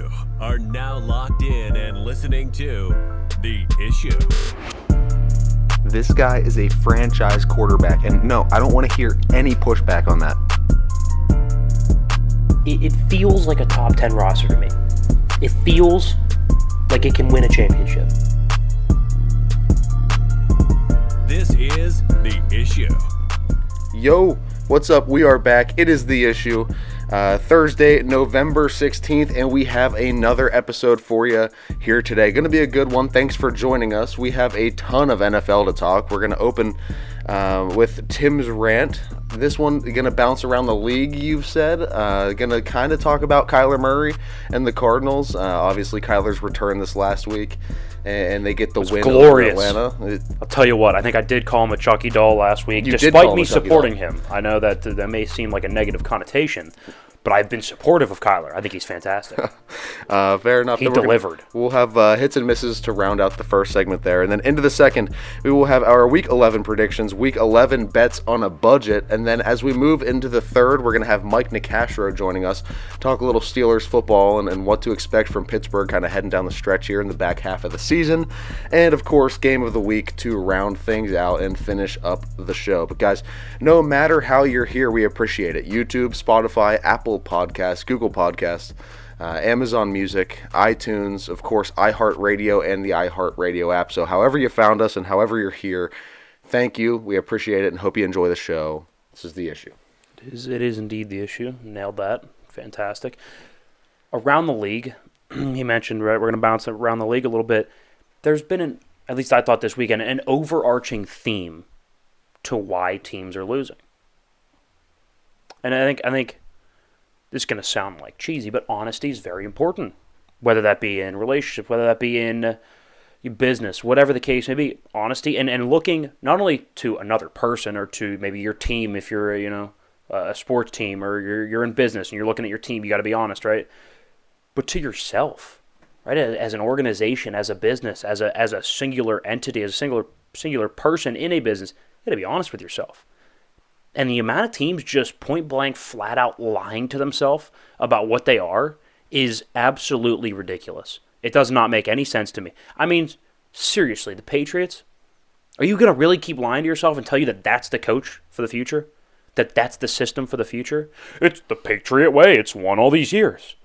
You are now locked in and listening to The Issue. This guy is a franchise quarterback, and no, I don't want to hear any pushback on that. It feels like a top 10 roster to me. It feels like it can win a championship. This is The Issue. Yo, what's up? We are back. It is The Issue. Thursday, November 16th, and we have another episode for you here today. Going to be a good one. Thanks for joining us. We have a ton of NFL to talk. We're going to open with Tim's rant. This one going to bounce around the league, you've said. Going to kind of talk about Kyler Murray and the Cardinals. Obviously, Kyler's returned this last week, and they get the win glorious. over Atlanta. I'll tell you what, I think I did call him a Chucky doll last week, despite me supporting him. I know that may seem like a negative connotation, but I've been supportive of Kyler. I think he's fantastic. Fair enough. He delivered. We'll have hits and misses to round out the first segment there. And then into the second, we will have our Week 11 predictions, Week 11 bets on a budget. And then as we move into the third, we're going to have Mike Nicastro joining us, talk a little Steelers football and what to expect from Pittsburgh kind of heading down the stretch here in the back half of the season. And, of course, Game of the Week to round things out and finish up the show. But, guys, no matter how you're here, we appreciate it. YouTube, Spotify, Apple Podcasts, Google Podcasts, Amazon Music, iTunes, of course, iHeartRadio, and the iHeartRadio app. So however you found us and however you're here, thank you. We appreciate it and hope you enjoy the show. This is The Issue. It is indeed The Issue. Nailed that. Fantastic. Around the league, he mentioned, right, we're going to bounce around the league a little bit. There's been, at least I thought this weekend, an overarching theme to why teams are losing. And I think this is going to sound like cheesy, but honesty is very important. Whether that be in relationships, whether that be in your business, whatever the case may be, honesty and looking not only to another person or to maybe your team if you're a sports team or you're in business and you're looking at your team, you got to be honest, right? But to yourself, right? As an organization, as a business, as a singular entity, as a singular person in a business, you got to be honest with yourself. And the amount of teams just point blank, flat out lying to themselves about what they are is absolutely ridiculous. It does not make any sense to me. I mean, seriously, the Patriots, are you going to really keep lying to yourself and tell you that that's the coach for the future? That that's the system for the future? It's the Patriot way. It's won all these years.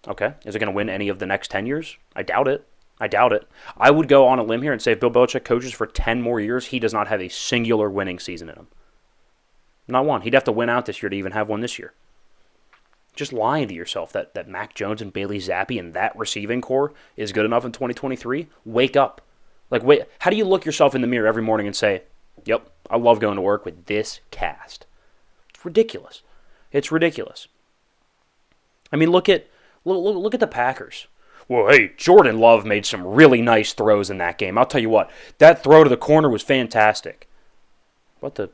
Okay. Is it going to win any of the next 10 years? I doubt it. I would go on a limb here and say if Bill Belichick coaches for 10 more years, he does not have a singular winning season in him. Not one. He'd have to win out this year to even have one this year. Just lying to yourself that Mac Jones and Bailey Zappi and that receiving core is good enough in 2023. Wake up. Wait. How do you look yourself in the mirror every morning and say, yep, I love going to work with this cast? It's ridiculous. It's ridiculous. I mean, look at the Packers. Well, hey, Jordan Love made some really nice throws in that game. I'll tell you what, that throw to the corner was fantastic. What the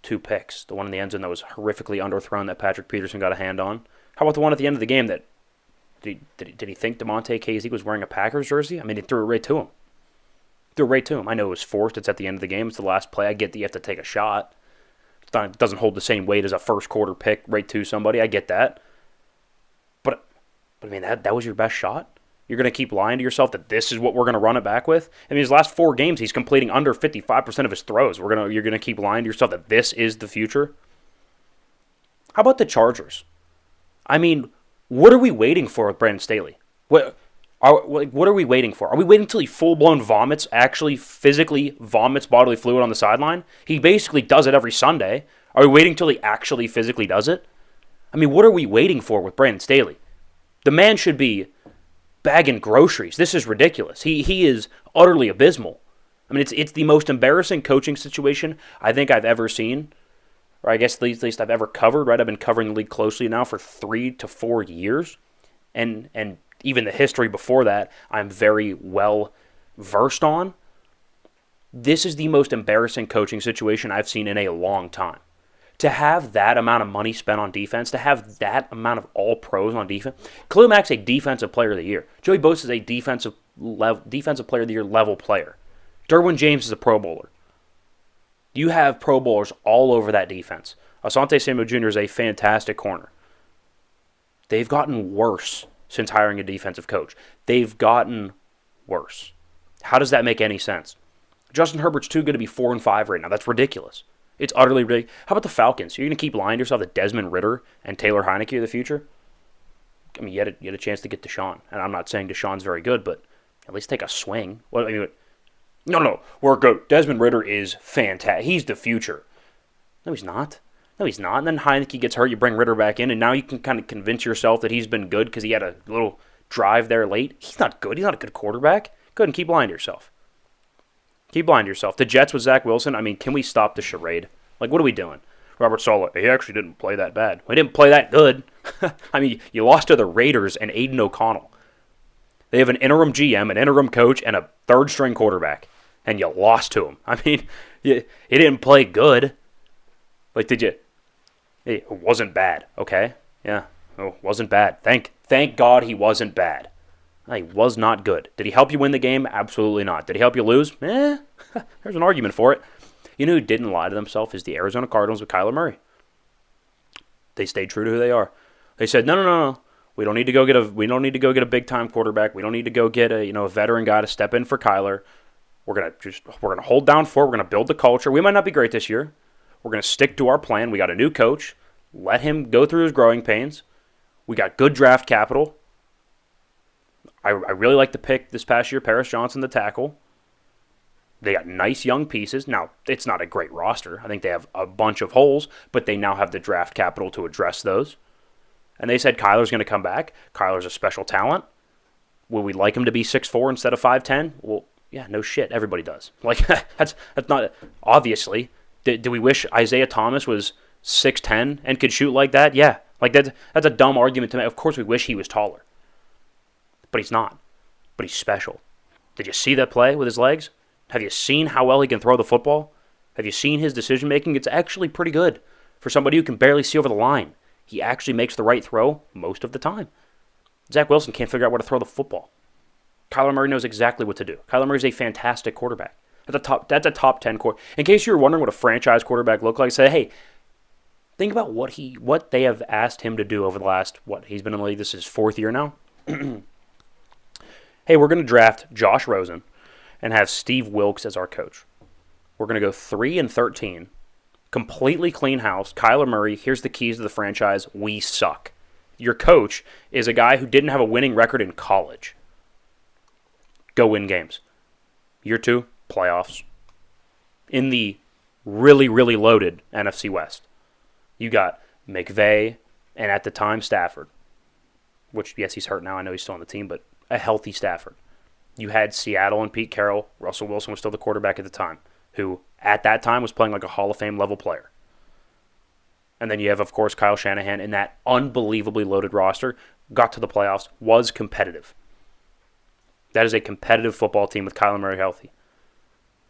2 picks. The one in the end zone that was horrifically underthrown that Patrick Peterson got a hand on. How about the one at the end of the game that did he think DeMonte Casey was wearing a Packers jersey? I mean, he threw it right to him. I know it was forced. It's at the end of the game. It's the last play. I get that you have to take a shot. It doesn't hold the same weight as a first quarter pick right to somebody. I get that. But I mean, that was your best shot? You're going to keep lying to yourself that this is what we're going to run it back with? I mean, his last 4 games, he's completing under 55% of his throws. You're going to keep lying to yourself that this is the future? How about the Chargers? I mean, what are we waiting for with Brandon Staley? What are we waiting for? Are we waiting until he full-blown vomits, actually physically vomits bodily fluid on the sideline? He basically does it every Sunday. Are we waiting until he actually physically does it? I mean, what are we waiting for with Brandon Staley? The man should be bagging groceries. This is ridiculous. He is utterly abysmal. I mean, it's the most embarrassing coaching situation I think I've ever seen, or I guess at least I've ever covered, right? I've been covering the league closely now for 3 to 4 years, and even the history before that, I'm very well versed on. This is the most embarrassing coaching situation I've seen in a long time. To have that amount of money spent on defense, to have that amount of all pros on defense. Khalil Mack's a defensive player of the year. Joey Bosa is a defensive player of the year level player. Derwin James is a Pro Bowler. You have Pro Bowlers all over that defense. Asante Samuel Jr. is a fantastic corner. They've gotten worse since hiring a defensive coach. They've gotten worse. How does that make any sense? Justin Herbert's too good to be 4-5 right now. That's ridiculous. It's utterly ridiculous. How about the Falcons? You're going to keep lying to yourself that Desmond Ridder and Taylor Heineke are the future? I mean, you had a chance to get Deshaun. And I'm not saying Deshaun's very good, but at least take a swing. No, we're good. Desmond Ridder is fantastic. He's the future. No, he's not. And then Heineke gets hurt. You bring Ridder back in, and now you can kind of convince yourself that he's been good because he had a little drive there late. He's not good. He's not a good quarterback. Go ahead and keep lying to yourself. Keep lying to yourself. The Jets with Zach Wilson, I mean, can we stop the charade? Like, what are we doing? Robert Saleh, he actually didn't play that bad. He didn't play that good. I mean, you lost to the Raiders and Aiden O'Connell. They have an interim GM, an interim coach, and a third-string quarterback, and you lost to him. I mean, he didn't play good. Like, did you? It wasn't bad, okay? Yeah, it wasn't bad. Thank God he wasn't bad. He was not good. Did he help you win the game? Absolutely not. Did he help you lose? There's an argument for it. You know who didn't lie to themselves is the Arizona Cardinals with Kyler Murray. They stayed true to who they are. They said, no. We don't need to go get a big time quarterback. We don't need to go get a veteran guy to step in for Kyler. We're gonna hold down for it. We're gonna build the culture. We might not be great this year. We're gonna stick to our plan. We got a new coach. Let him go through his growing pains. We got good draft capital. I really like the pick this past year, Paris Johnson, the tackle. They got nice young pieces. Now, it's not a great roster. I think they have a bunch of holes, but they now have the draft capital to address those. And they said Kyler's going to come back. Kyler's a special talent. Would we like him to be 6'4" instead of 5'10"? Well, yeah, no shit. Everybody does. Like, that's not, obviously. Do we wish Isaiah Thomas was 6'10" and could shoot like that? Yeah. Like, that's a dumb argument to make. Of course we wish he was taller. But he's not. But he's special. Did you see that play with his legs? Have you seen how well he can throw the football? Have you seen his decision-making? It's actually pretty good for somebody who can barely see over the line. He actually makes the right throw most of the time. Zach Wilson can't figure out where to throw the football. Kyler Murray knows exactly what to do. Kyler Murray is a fantastic quarterback. That's a top 10 quarterback. In case you were wondering what a franchise quarterback looked like, say, hey, think about what they have asked him to do over the last, he's been in the league, this is his 4th year now. Hey, we're going to draft Josh Rosen and have Steve Wilkes as our coach. We're going to go 3-13, completely clean house. Kyler Murray, here's the keys to the franchise. We suck. Your coach is a guy who didn't have a winning record in college. Go win games. Year 2, playoffs. In the really, really loaded NFC West. You got McVay and at the time Stafford. Which, yes, he's hurt now. I know he's still on the team, but a healthy Stafford. You had Seattle and Pete Carroll. Russell Wilson was still the quarterback at the time, who at that time was playing like a Hall of Fame level player. And then you have, of course, Kyle Shanahan in that unbelievably loaded roster, got to the playoffs, was competitive. That is a competitive football team with Kyler Murray healthy.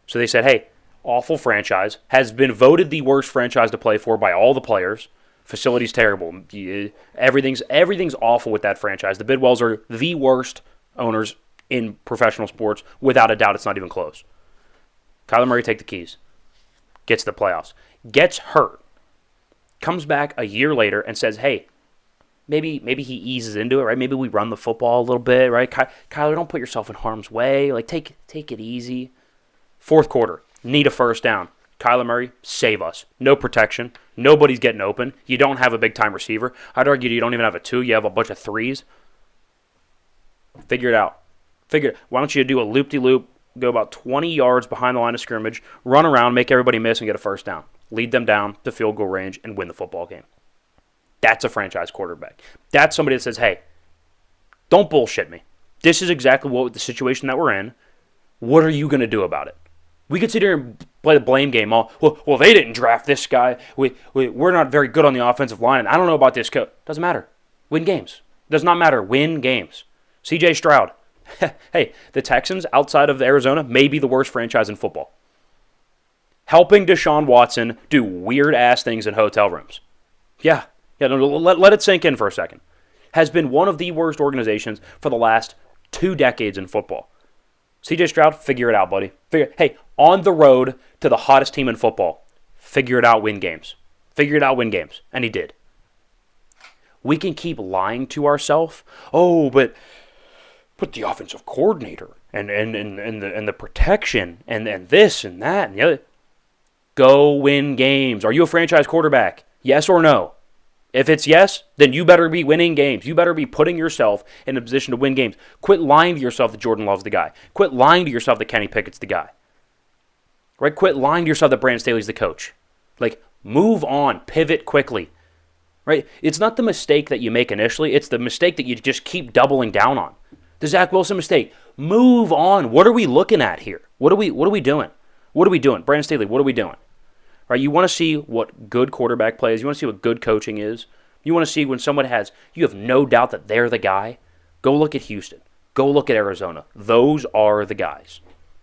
So they said, hey, awful franchise, has been voted the worst franchise to play for by all the players. Facility's terrible. Everything's awful with that franchise. The Bidwells are the worst owners in professional sports. Without a doubt, it's not even close. Kyler Murray take the keys. Gets to the playoffs. Gets hurt. Comes back a year later and says, hey, maybe he eases into it, right? Maybe we run the football a little bit, right? Kyler, don't put yourself in harm's way. Like, take it easy. 4th quarter. Need a first down. Kyler Murray, save us. No protection. Nobody's getting open. You don't have a big-time receiver. I'd argue you don't even have a 2. You have a bunch of 3s. Figure it out. Why don't you do a loop-de-loop, go about 20 yards behind the line of scrimmage, run around, make everybody miss, and get a first down. Lead them down to field goal range and win the football game. That's a franchise quarterback. That's somebody that says, hey, don't bullshit me. This is exactly the situation that we're in. What are you going to do about it? We could sit here and play the blame game. Well, they didn't draft this guy. We're not very good on the offensive line, and I don't know about this coach. Doesn't matter. Win games. Does not matter. Win games. C.J. Stroud. Hey, the Texans, outside of Arizona, may be the worst franchise in football. Helping Deshaun Watson do weird-ass things in hotel rooms. Yeah, let it sink in for a second. Has been one of the worst organizations for the last 2 decades in football. C.J. Stroud, figure it out, buddy. Hey, on the road to the hottest team in football, figure it out, win games. And he did. we can keep lying to ourselves. Oh, but the offensive coordinator and the protection and this and that and the other. Go win games. Are you a franchise quarterback? Yes or no? If it's yes, then you better be winning games. You better be putting yourself in a position to win games. Quit lying to yourself that Jordan Love's the guy. Quit lying to yourself that Kenny Pickett's the guy. Right? Quit lying to yourself that Brandon Staley's the coach. Like, move on. Pivot quickly. Right? It's not the mistake that you make initially. It's the mistake that you just keep doubling down on. The Zach Wilson mistake. Move on. What are we looking at here? What are we doing? What are we doing? Brandon Staley, what are we doing? Right? You want to see what good quarterback play is. You want to see what good coaching is. You want to see when someone you have no doubt that they're the guy. Go look at Houston. Go look at Arizona. Those are the guys.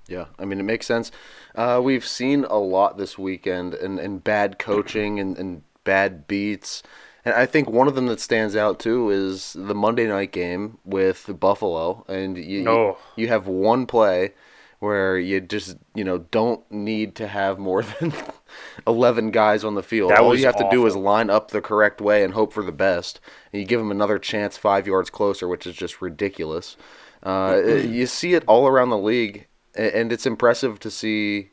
Yeah, I mean, it makes sense. We've seen a lot this weekend in bad coaching and bad beats. And I think one of them that stands out, too, is the Monday night game with Buffalo. And you have one play where you just, don't need to have more than 11 guys on the field. All you have to do is line up the correct way and hope for the best. And you give them another chance 5 yards closer, which is just ridiculous. You see it all around the league, and it's impressive to see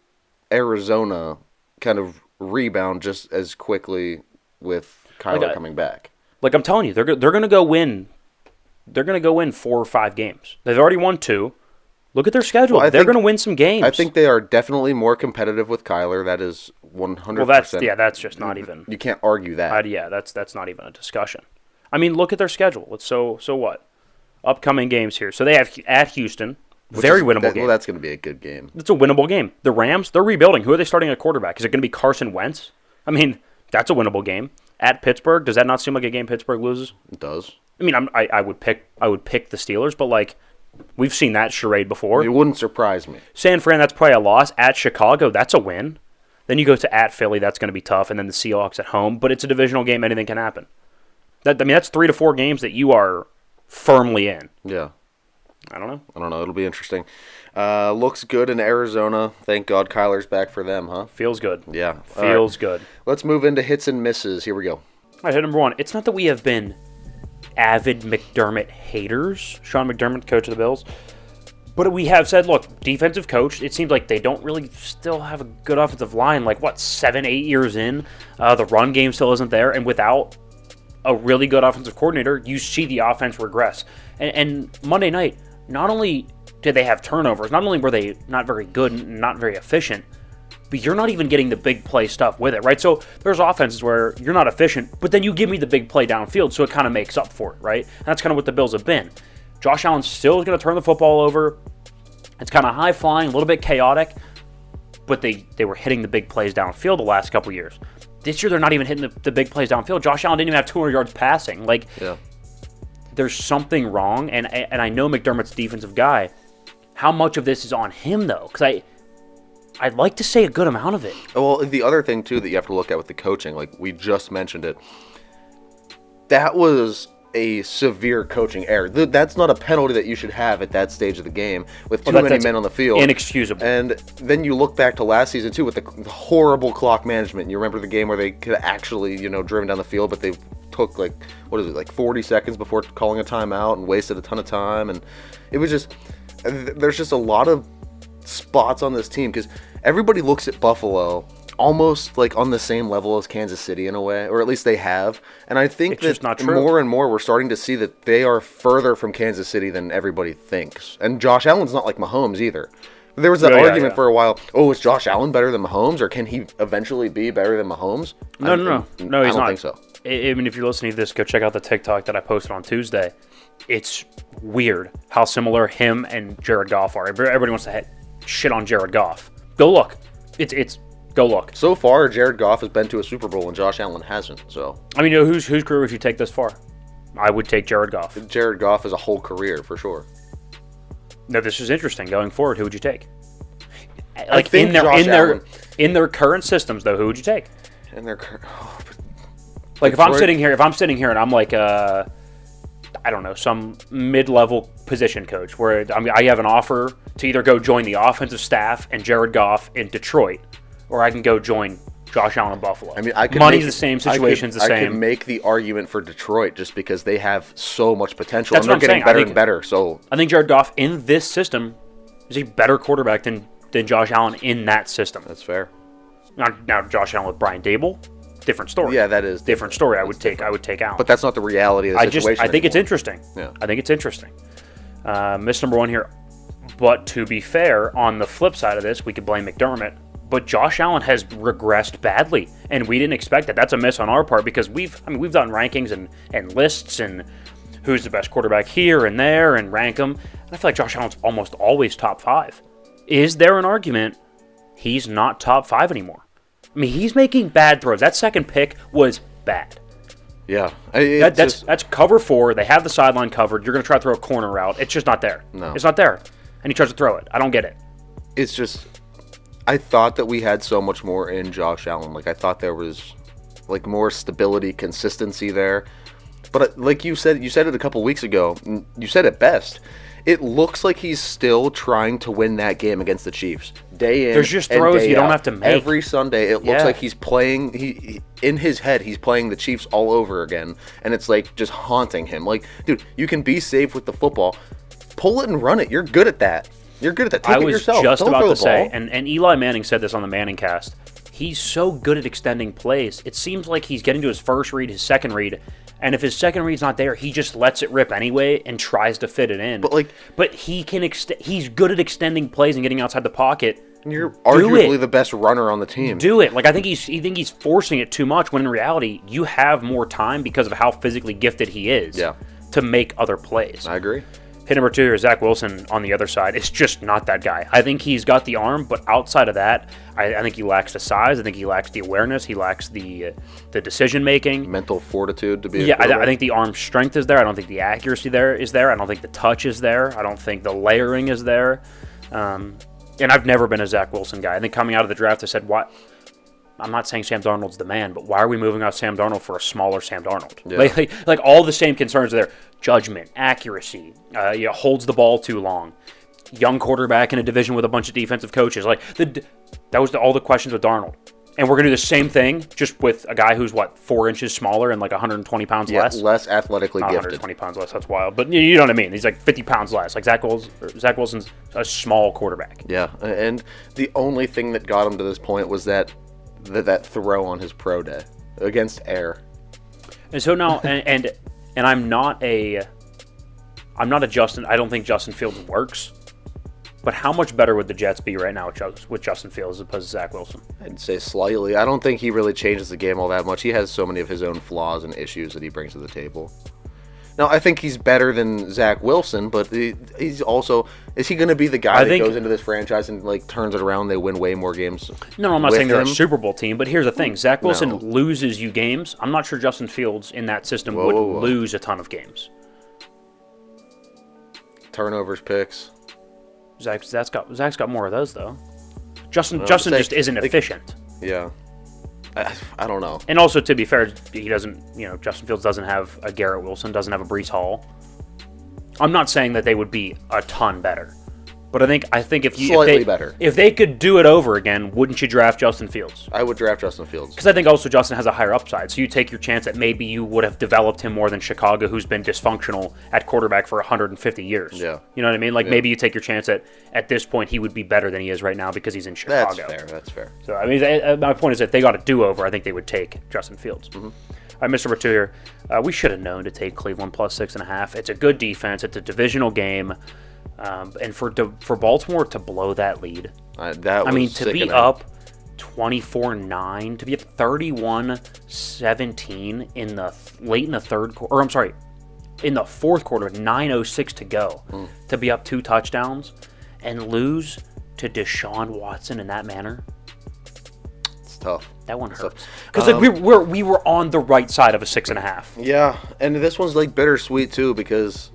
Arizona kind of rebound just as quickly with Kyler coming back. Like I'm telling you, they're going to go win. They're going to go win 4 or 5 games. They've already won 2. Look at their schedule. They're going to win some games. I think they are definitely more competitive with Kyler. That is 100%. Well, that's just not even. You can't argue that. That's not even a discussion. I mean, look at their schedule. So what? Upcoming games here. So they have at Houston, winnable game. Well, that's going to be a good game. It's a winnable game. The Rams, they're rebuilding. Who are they starting at quarterback? Is it going to be Carson Wentz? I mean, that's a winnable game. At Pittsburgh, does that not seem like a game Pittsburgh loses? It does. I mean, I would pick the Steelers, but like. We've seen that charade before. It wouldn't surprise me. San Fran, that's probably a loss. At Chicago, that's a win. Then you go to at Philly, that's going to be tough, and then the Seahawks at home. But it's a divisional game; anything can happen. That's 3 to 4 games that you are firmly in. Yeah. I don't know. It'll be interesting. Looks good in Arizona. Thank God Kyler's back for them, huh? Feels good. Yeah. Feels good. Let's move into hits and misses. Here we go. All right, hit number 1. It's not that we have been avid McDermott haters, Sean McDermott, coach of the Bills. But we have said, look, defensive coach, it seems like they don't really still have a good offensive line, 7-8 years in. The run game still isn't there, and without a really good offensive coordinator, you see the offense regress. And Monday night, not only did they have turnovers, not only were they not very good and not very efficient, but you're not even getting the big play stuff with it, right? So there's offenses where you're not efficient, but then you give me the big play downfield, so it kind of makes up for it, right? And that's kind of what the Bills have been. Josh Allen still is going to turn the football over. It's kind of high-flying, a little bit chaotic, but they were hitting the big plays downfield the last couple years. This year, they're not even hitting the big plays downfield. Josh Allen didn't even have 200 yards passing. There's something wrong, and I know McDermott's defensive guy. How much of this is on him, though? Because I'd like to say a good amount of it. Well, the other thing, too, that you have to look at with the coaching, like we just mentioned it, that was a severe coaching error. That's not a penalty that you should have at that stage of the game with too many men on the field. Inexcusable. And then you look back to last season, too, with the horrible clock management. You remember the game where they could actually, driven down the field, but they took 40 seconds before calling a timeout and wasted a ton of time. And it was just, there's just a lot of spots on this team because everybody looks at Buffalo almost on the same level as Kansas City in a way, or at least they have. And I think it's just not true. More and more we're starting to see that they are further from Kansas City than everybody thinks. And Josh Allen's not like Mahomes either. There was that argument for a while, is Josh Allen better than Mahomes, or can he eventually be better than Mahomes? No, he's not. I don't think so. I mean, if you're listening to this, go check out the TikTok that I posted on Tuesday. It's weird how similar him and Jared Goff are. Everybody wants to shit on Jared Goff. Go look. It's go look. So far, Jared Goff has been to a Super Bowl and Josh Allen hasn't. So I mean, whose career would you take this far? I would take Jared Goff. Jared Goff is a whole career for sure. No, this is interesting. Going forward, who would you take? I think in their current systems, though, who would you take? In their if I'm sitting here and I'm I don't know, some mid-level position coach where I have an offer to either go join the offensive staff and Jared Goff in Detroit, or I can go join Josh Allen in Buffalo. I mean, I could money's the same, situation's the same. I could make the argument for Detroit just because they have so much potential, That's and they're what I'm getting saying. better and better. So I think Jared Goff in this system is a better quarterback than Josh Allen in that system. that's fair. Now Josh Allen with Brian Dable, different story. Yeah, that is different story. I would take Allen. But that's not the reality of the situation. I think it's anymore. interesting. Yeah. I think it's interesting. Miss number one here. But to be fair, on the flip side of this, we could blame McDermott. But Josh Allen has regressed badly, and we didn't expect it. That's a miss on our part because we've done rankings and lists and who's the best quarterback here and there and rank them. And I feel like Josh Allen's almost always top 5. Is there an argument he's not top 5 anymore? I mean, he's making bad throws. That second pick was bad. Yeah. That's cover 4. They have the sideline covered. You're going to try to throw a corner route. It's just not there. No. It's not there. And he tries to throw it. I don't get it. It's just, I thought that we had so much more in Josh Allen. Like, I thought there was, like, more stability, consistency there. But like you said it a couple weeks ago. You said it best. It looks like he's still trying to win that game against the Chiefs. Day in, there's just and throws day you don't out. have to make. Every Sunday, it looks like he's playing. He in his head, he's playing the Chiefs all over again, and it's like just haunting him. Like, dude, you can be safe with the football. Pull it and run it. You're good at that. Take it yourself. I was just Don't about throw to the say, ball. and Eli Manning said this on the Manning cast. He's so good at extending plays. It seems like he's getting to his first read, his second read, and if his second read's not there, he just lets it rip anyway and tries to fit it in. But he can he's good at extending plays and getting outside the pocket. And you're arguably the best runner on the team. Do it. Like, I think he's forcing it too much when in reality you have more time because of how physically gifted he is to make other plays. I agree. Hit number 2 here, Zach Wilson on the other side. It's just not that guy. I think he's got the arm, but outside of that, I think he lacks the size. I think he lacks the awareness. He lacks the decision making, mental fortitude to be. Yeah, I think the arm strength is there. I don't think the accuracy is there. I don't think the touch is there. I don't think the layering is there. And I've never been a Zach Wilson guy. I think coming out of the draft, I said, "What?" I'm not saying Sam Darnold's the man, but why are we moving out Sam Darnold for a smaller Sam Darnold? Yeah. Like all the same concerns are there. Judgment, accuracy, holds the ball too long. Young quarterback in a division with a bunch of defensive coaches. That was all the questions with Darnold. And we're going to do the same thing, just with a guy who's, 4 inches smaller and 120 pounds less? Less athletically Not gifted. 120 pounds less, that's wild. But you know what I mean. He's 50 pounds less. Like Zach Wilson's a small quarterback. Yeah, and the only thing that got him to this point was that throw on his pro day against air. And so now, and I'm not a Justin. I don't think Justin Fields works. But how much better would the Jets be right now with Justin Fields as opposed to Zach Wilson? I'd say slightly. I don't think he really changes the game all that much. He has so many of his own flaws and issues that he brings to the table. Now, I think he's better than Zach Wilson, but he's also... Is he going to be the guy that goes into this franchise and turns it around, they win way more games? No, I'm not saying they're a Super Bowl team, but here's the thing. Zach Wilson loses you games. I'm not sure Justin Fields in that system would lose a ton of games. Turnovers, picks. Zach's got more of those, though. Justin just isn't efficient. Yeah. I don't know. And also, to be fair, he doesn't. Justin Fields doesn't have a Garrett Wilson, doesn't have a Breece Hall. I'm not saying that they would be a ton better, but I think if they could do it over again, wouldn't you draft Justin Fields? I would draft Justin Fields because I think also Justin has a higher upside. So you take your chance that maybe you would have developed him more than Chicago, who's been dysfunctional at quarterback for 150 years. Yeah, you know what I mean. Maybe you take your chance at this point he would be better than he is right now because he's in Chicago. That's fair. So I mean, my point is that they got a do-over. I think they would take Justin Fields. Mm-hmm. All right, Mr. number 2 here. We should have known to take Cleveland plus 6.5. It's a good defense. It's a divisional game. And for Baltimore to blow that lead, to be up 24-9, to be up 31-17 in the third quarter, or I'm sorry, in the fourth quarter with 9:06 to go, to be up 2 touchdowns and lose to Deshaun Watson in that manner. Tough. That one hurts because we were on the right side of a 6.5. Yeah, and this one's bittersweet too because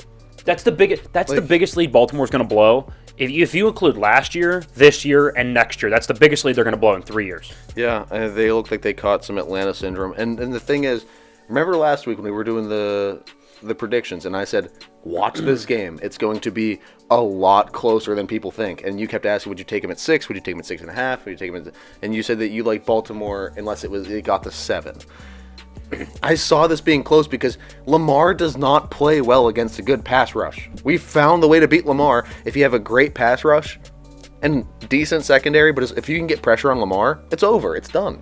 that's the biggest lead Baltimore's going to blow. If you include last year, this year, and next year, that's the biggest lead they're going to blow in 3 years. Yeah, and they look like they caught some Atlanta syndrome. And the thing is, remember last week when we were doing the the predictions, and I said, watch this game. It's going to be a lot closer than people think. And you kept asking, would you take him at 6? Would you take him at 6.5? Would you take him at... And you said that you like Baltimore unless it got to 7. I saw this being close because Lamar does not play well against a good pass rush. We found the way to beat Lamar if you have a great pass rush and decent secondary, but if you can get pressure on Lamar, it's over. It's done.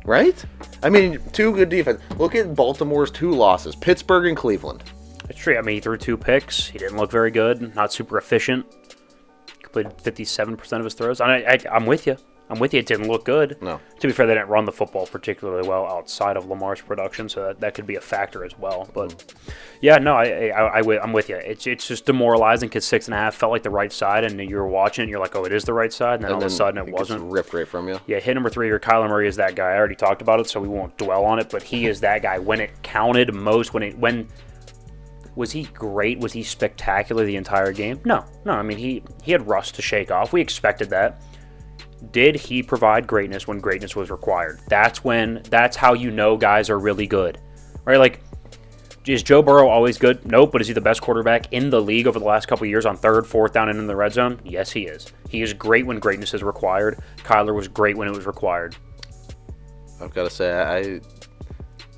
Right? I mean, 2 good defense. Look at Baltimore's 2 losses, Pittsburgh and Cleveland. It's true. I mean, he threw 2 picks. He didn't look very good. Not super efficient. Completed 57% of his throws. I'm with you. It didn't look good. No. To be fair, they didn't run the football particularly well outside of Lamar's production, so that could be a factor as well. But, yeah, no, I'm with you. It's just demoralizing because 6.5 felt like the right side, and you were watching it, and you're like, oh, it is the right side, and then all of a sudden it wasn't. Gets ripped right from you. Yeah, hit number 3 here, Kyler Murray is that guy. I already talked about it, so we won't dwell on it, but he is that guy. When it counted most, was he great? Was he spectacular the entire game? No. I mean, he had rust to shake off. We expected that. Did he provide greatness when greatness was required? That's how you know guys are really good, right? Like, is Joe Burrow always good? Nope. But is he the best quarterback in the league over the last couple of years on 3rd, 4th down and in the red zone? Yes, he is. He is great when greatness is required. Kyler was great when it was required. I've got to say, I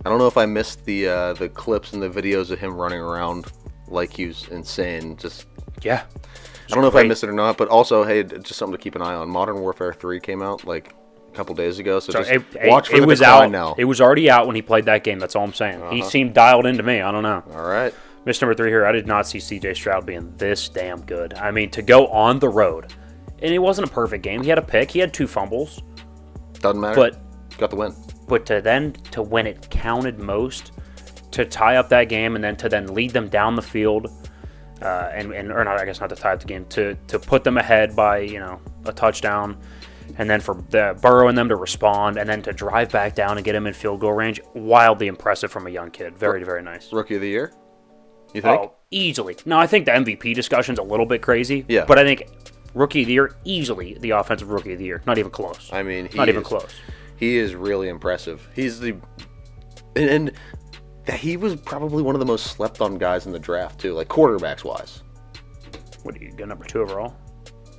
don't know if I missed the clips and the videos of him running around like he was insane. Yeah. I don't know if I missed it or not, but also, hey, just something to keep an eye on. Modern Warfare 3 came out like a couple days ago, so just watch for the decline now. It was already out when he played that game. That's all I'm saying. He seemed dialed into me. I don't know. All right. Missed number 3 here. I did not see C.J. Stroud being this damn good. I mean, to go on the road, and it wasn't a perfect game. He had a pick. He had 2 fumbles. Doesn't matter. But got the win. But to when it counted most, to tie up that game, and then to lead them down the field. Or not, I guess not to tie up the game, to put them ahead by, a touchdown, and then for Burrow and them to respond, and then to drive back down and get him in field goal range, wildly impressive from a young kid. Very, very nice. Rookie of the year, you think? Oh, easily. No, I think the MVP discussion's a little bit crazy. Yeah. But I think Rookie of the Year, easily the offensive Rookie of the Year. Not even close. I mean, even close. He is really impressive. He's and he was probably one of the most slept-on guys in the draft, too, like quarterbacks-wise. What do you get, number 2 overall?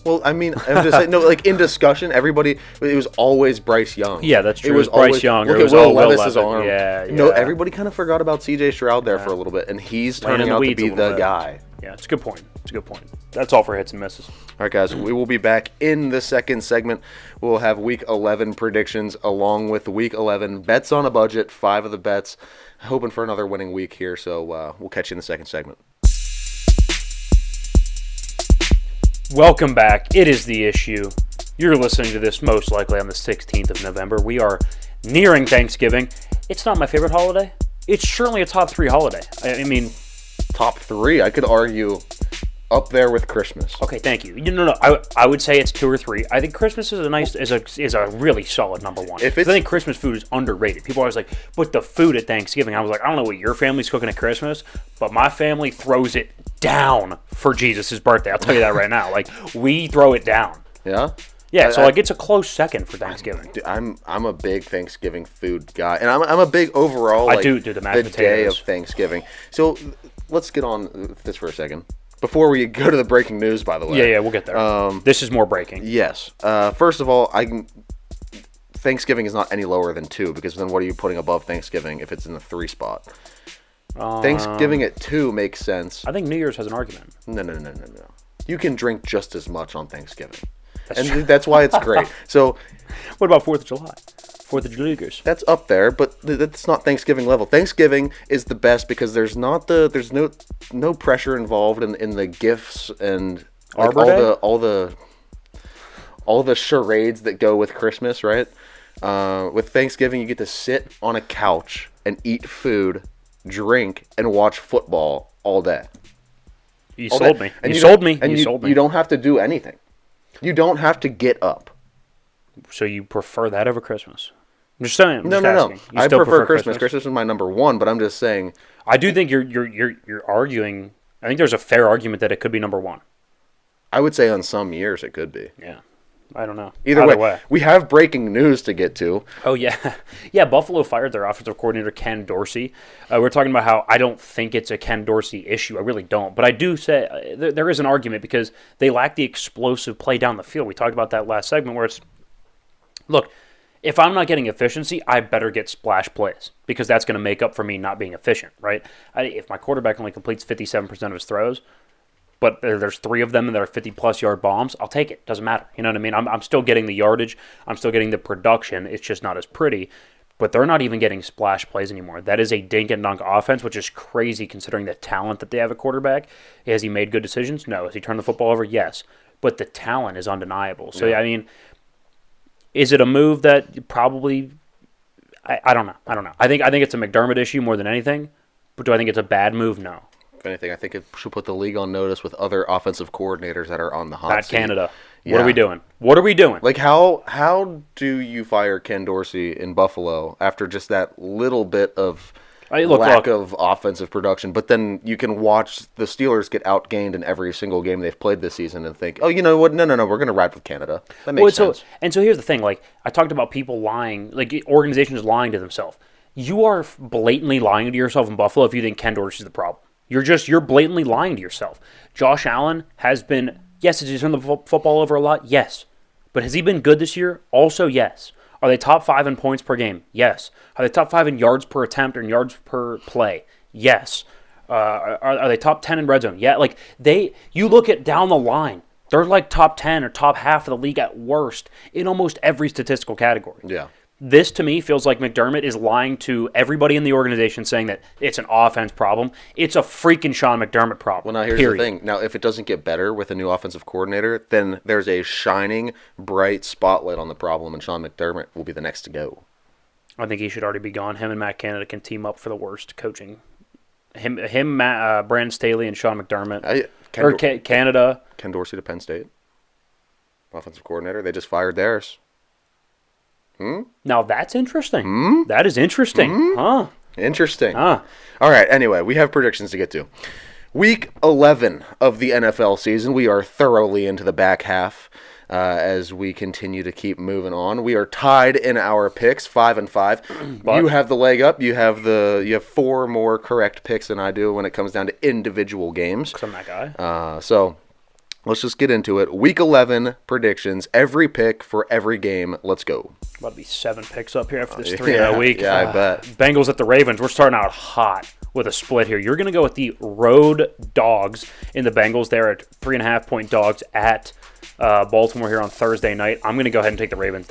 Well, I mean, I'm just saying, no, like in discussion, everybody, it was always Bryce Young. Yeah, that's true. It was Bryce Young. Look it was at Will Will Levis's Levis. arm. Yeah. No, everybody kind of forgot about C.J. Stroud there for a little bit, and he's turning out to be the guy. Yeah, it's a good point. That's all for hits and misses. All right, guys, we will be back in the second segment. We'll have Week 11 predictions along with Week 11 bets on a budget, 5 of the bets. Hoping for another winning week here, so we'll catch you in the second segment. Welcome back. It is The Issue. You're listening to this most likely on the 16th of November. We are nearing Thanksgiving. It's not my favorite holiday. It's certainly a top 3 holiday. I mean... Top 3? I could argue up there with Christmas. Okay, thank you. No. I would say it's 2 or 3. I think Christmas is a really solid number 1. I think Christmas food is underrated. People are always like, but the food at Thanksgiving. I was like, I don't know what your family's cooking at Christmas, but my family throws it down for Jesus' birthday. I'll tell you that right now. Like, we throw it down. Yeah? Yeah, so it's a close second for Thanksgiving. I'm a big Thanksgiving food guy, and I'm a big overall. I do the mashed potatoes. Day of Thanksgiving. So let's get on with this for a second. Before we go to the breaking news, by the way. Yeah, we'll get there. This is more breaking. Yes. First of all, Thanksgiving is not any lower than 2, because then what are you putting above Thanksgiving if it's in the 3 spot? Thanksgiving at 2 makes sense. I think New Year's has an argument. No. You can drink just as much on Thanksgiving. That's why it's great. So, what about 4th of July? 4th of July. That's up there, but that's not Thanksgiving level. Thanksgiving is the best because there's no pressure involved in the gifts and like all the charades that go with Christmas, right? With Thanksgiving, you get to sit on a couch and eat food, drink, and watch football all day. You sold me. You sold me. You don't have to do anything. You don't have to get up. So you prefer that over Christmas? I'm just saying. No. I prefer Christmas. Christmas is my number 1, but I'm just saying. I do think you're arguing. I think there's a fair argument that it could be number 1. I would say on some years it could be. Yeah. I don't know. Either way, we have breaking news to get to. Oh, yeah. Yeah, Buffalo fired their offensive coordinator, Ken Dorsey. We're talking about how I don't think it's a Ken Dorsey issue. I really don't. But I do say there is an argument because they lack the explosive play down the field. We talked about that last segment where it's, look, if I'm not getting efficiency, I better get splash plays because that's going to make up for me not being efficient, right? If my quarterback only completes 57% of his throws, but there's 3 of them that are 50-plus yard bombs, I'll take it. Doesn't matter. You know what I mean? I'm still getting the yardage. I'm still getting the production. It's just not as pretty. But they're not even getting splash plays anymore. That is a dink-and-dunk offense, which is crazy considering the talent that they have at quarterback. Has he made good decisions? No. Has he turned the football over? Yes. But the talent is undeniable. So, I mean, is it a move that probably – I don't know. I think it's a McDermott issue more than anything. But do I think it's a bad move? No. If anything, I think it should put the league on notice with other offensive coordinators that are on the hot seat. Canada. Yeah. What are we doing? Like, how do you fire Ken Dorsey in Buffalo after just that little bit of lack of offensive production? But then you can watch the Steelers get outgained in every single game they've played this season and think, oh, you know what? No, we're going to ride with Canada. That makes sense. So here's the thing. Like, I talked about people lying, like organizations lying to themselves. You are blatantly lying to yourself in Buffalo if you think Ken Dorsey's the problem. You're blatantly lying to yourself. Josh Allen has been, yes, has he turned the football over a lot? Yes. But has he been good this year? Also, yes. Are they top 5 in points per game? Yes. Are they top 5 in yards per attempt or in yards per play? Yes. Are they top 10 in red zone? Yeah. Like, you look at down the line, they're like top 10 or top half of the league at worst in almost every statistical category. Yeah. This, to me, feels like McDermott is lying to everybody in the organization saying that it's an offense problem. It's a freaking Sean McDermott problem. Well, now, here's the thing. Now, if it doesn't get better with a new offensive coordinator, then there's a shining, bright spotlight on the problem, and Sean McDermott will be the next to go. I think he should already be gone. Him and Matt Canada can team up for the worst coaching. Brandon Staley, and Sean McDermott. Canada. Ken Dorsey to Penn State. Offensive coordinator. They just fired theirs. Now that's interesting. That is interesting. Huh? Interesting. All right, anyway, we have predictions to get to. Week 11 of the NFL season. We are thoroughly into the back half as we continue to keep moving on. We are tied in our picks, 5-5. You have the leg up. You have 4 more correct picks than I do when it comes down to individual games. 'Cause I'm that guy. So let's just get into it. Week 11 predictions. Every pick for every game. Let's go. About to be 7 picks up here after this 3-0 week. Yeah, I bet. Bengals at the Ravens. We're starting out hot with a split here. You're going to go with the road dogs in the Bengals. They're at 3.5-point dogs at Baltimore here on Thursday night. I'm going to go ahead and take the Ravens.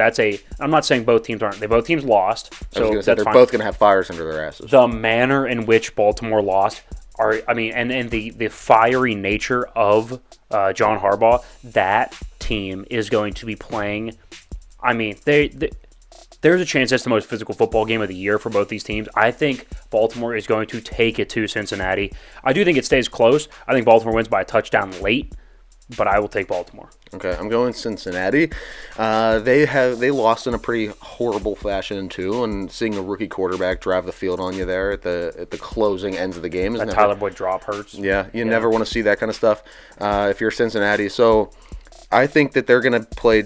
I'm not saying both teams aren't. Both teams lost. So they're both going to have fires under their asses. The manner in which Baltimore lost and the fiery nature of John Harbaugh, that team is going to be playing. I mean, there's a chance that's the most physical football game of the year for both these teams. I think Baltimore is going to take it to Cincinnati. I do think it stays close. I think Baltimore wins by a touchdown late, but I will take Baltimore. Okay, I'm going Cincinnati. They lost in a pretty horrible fashion too, and seeing a rookie quarterback drive the field on you there at the closing ends of the game is that Tyler Boyd drop hurts. Yeah, you never want to see that kind of stuff if you're Cincinnati. So I think that they're going to play,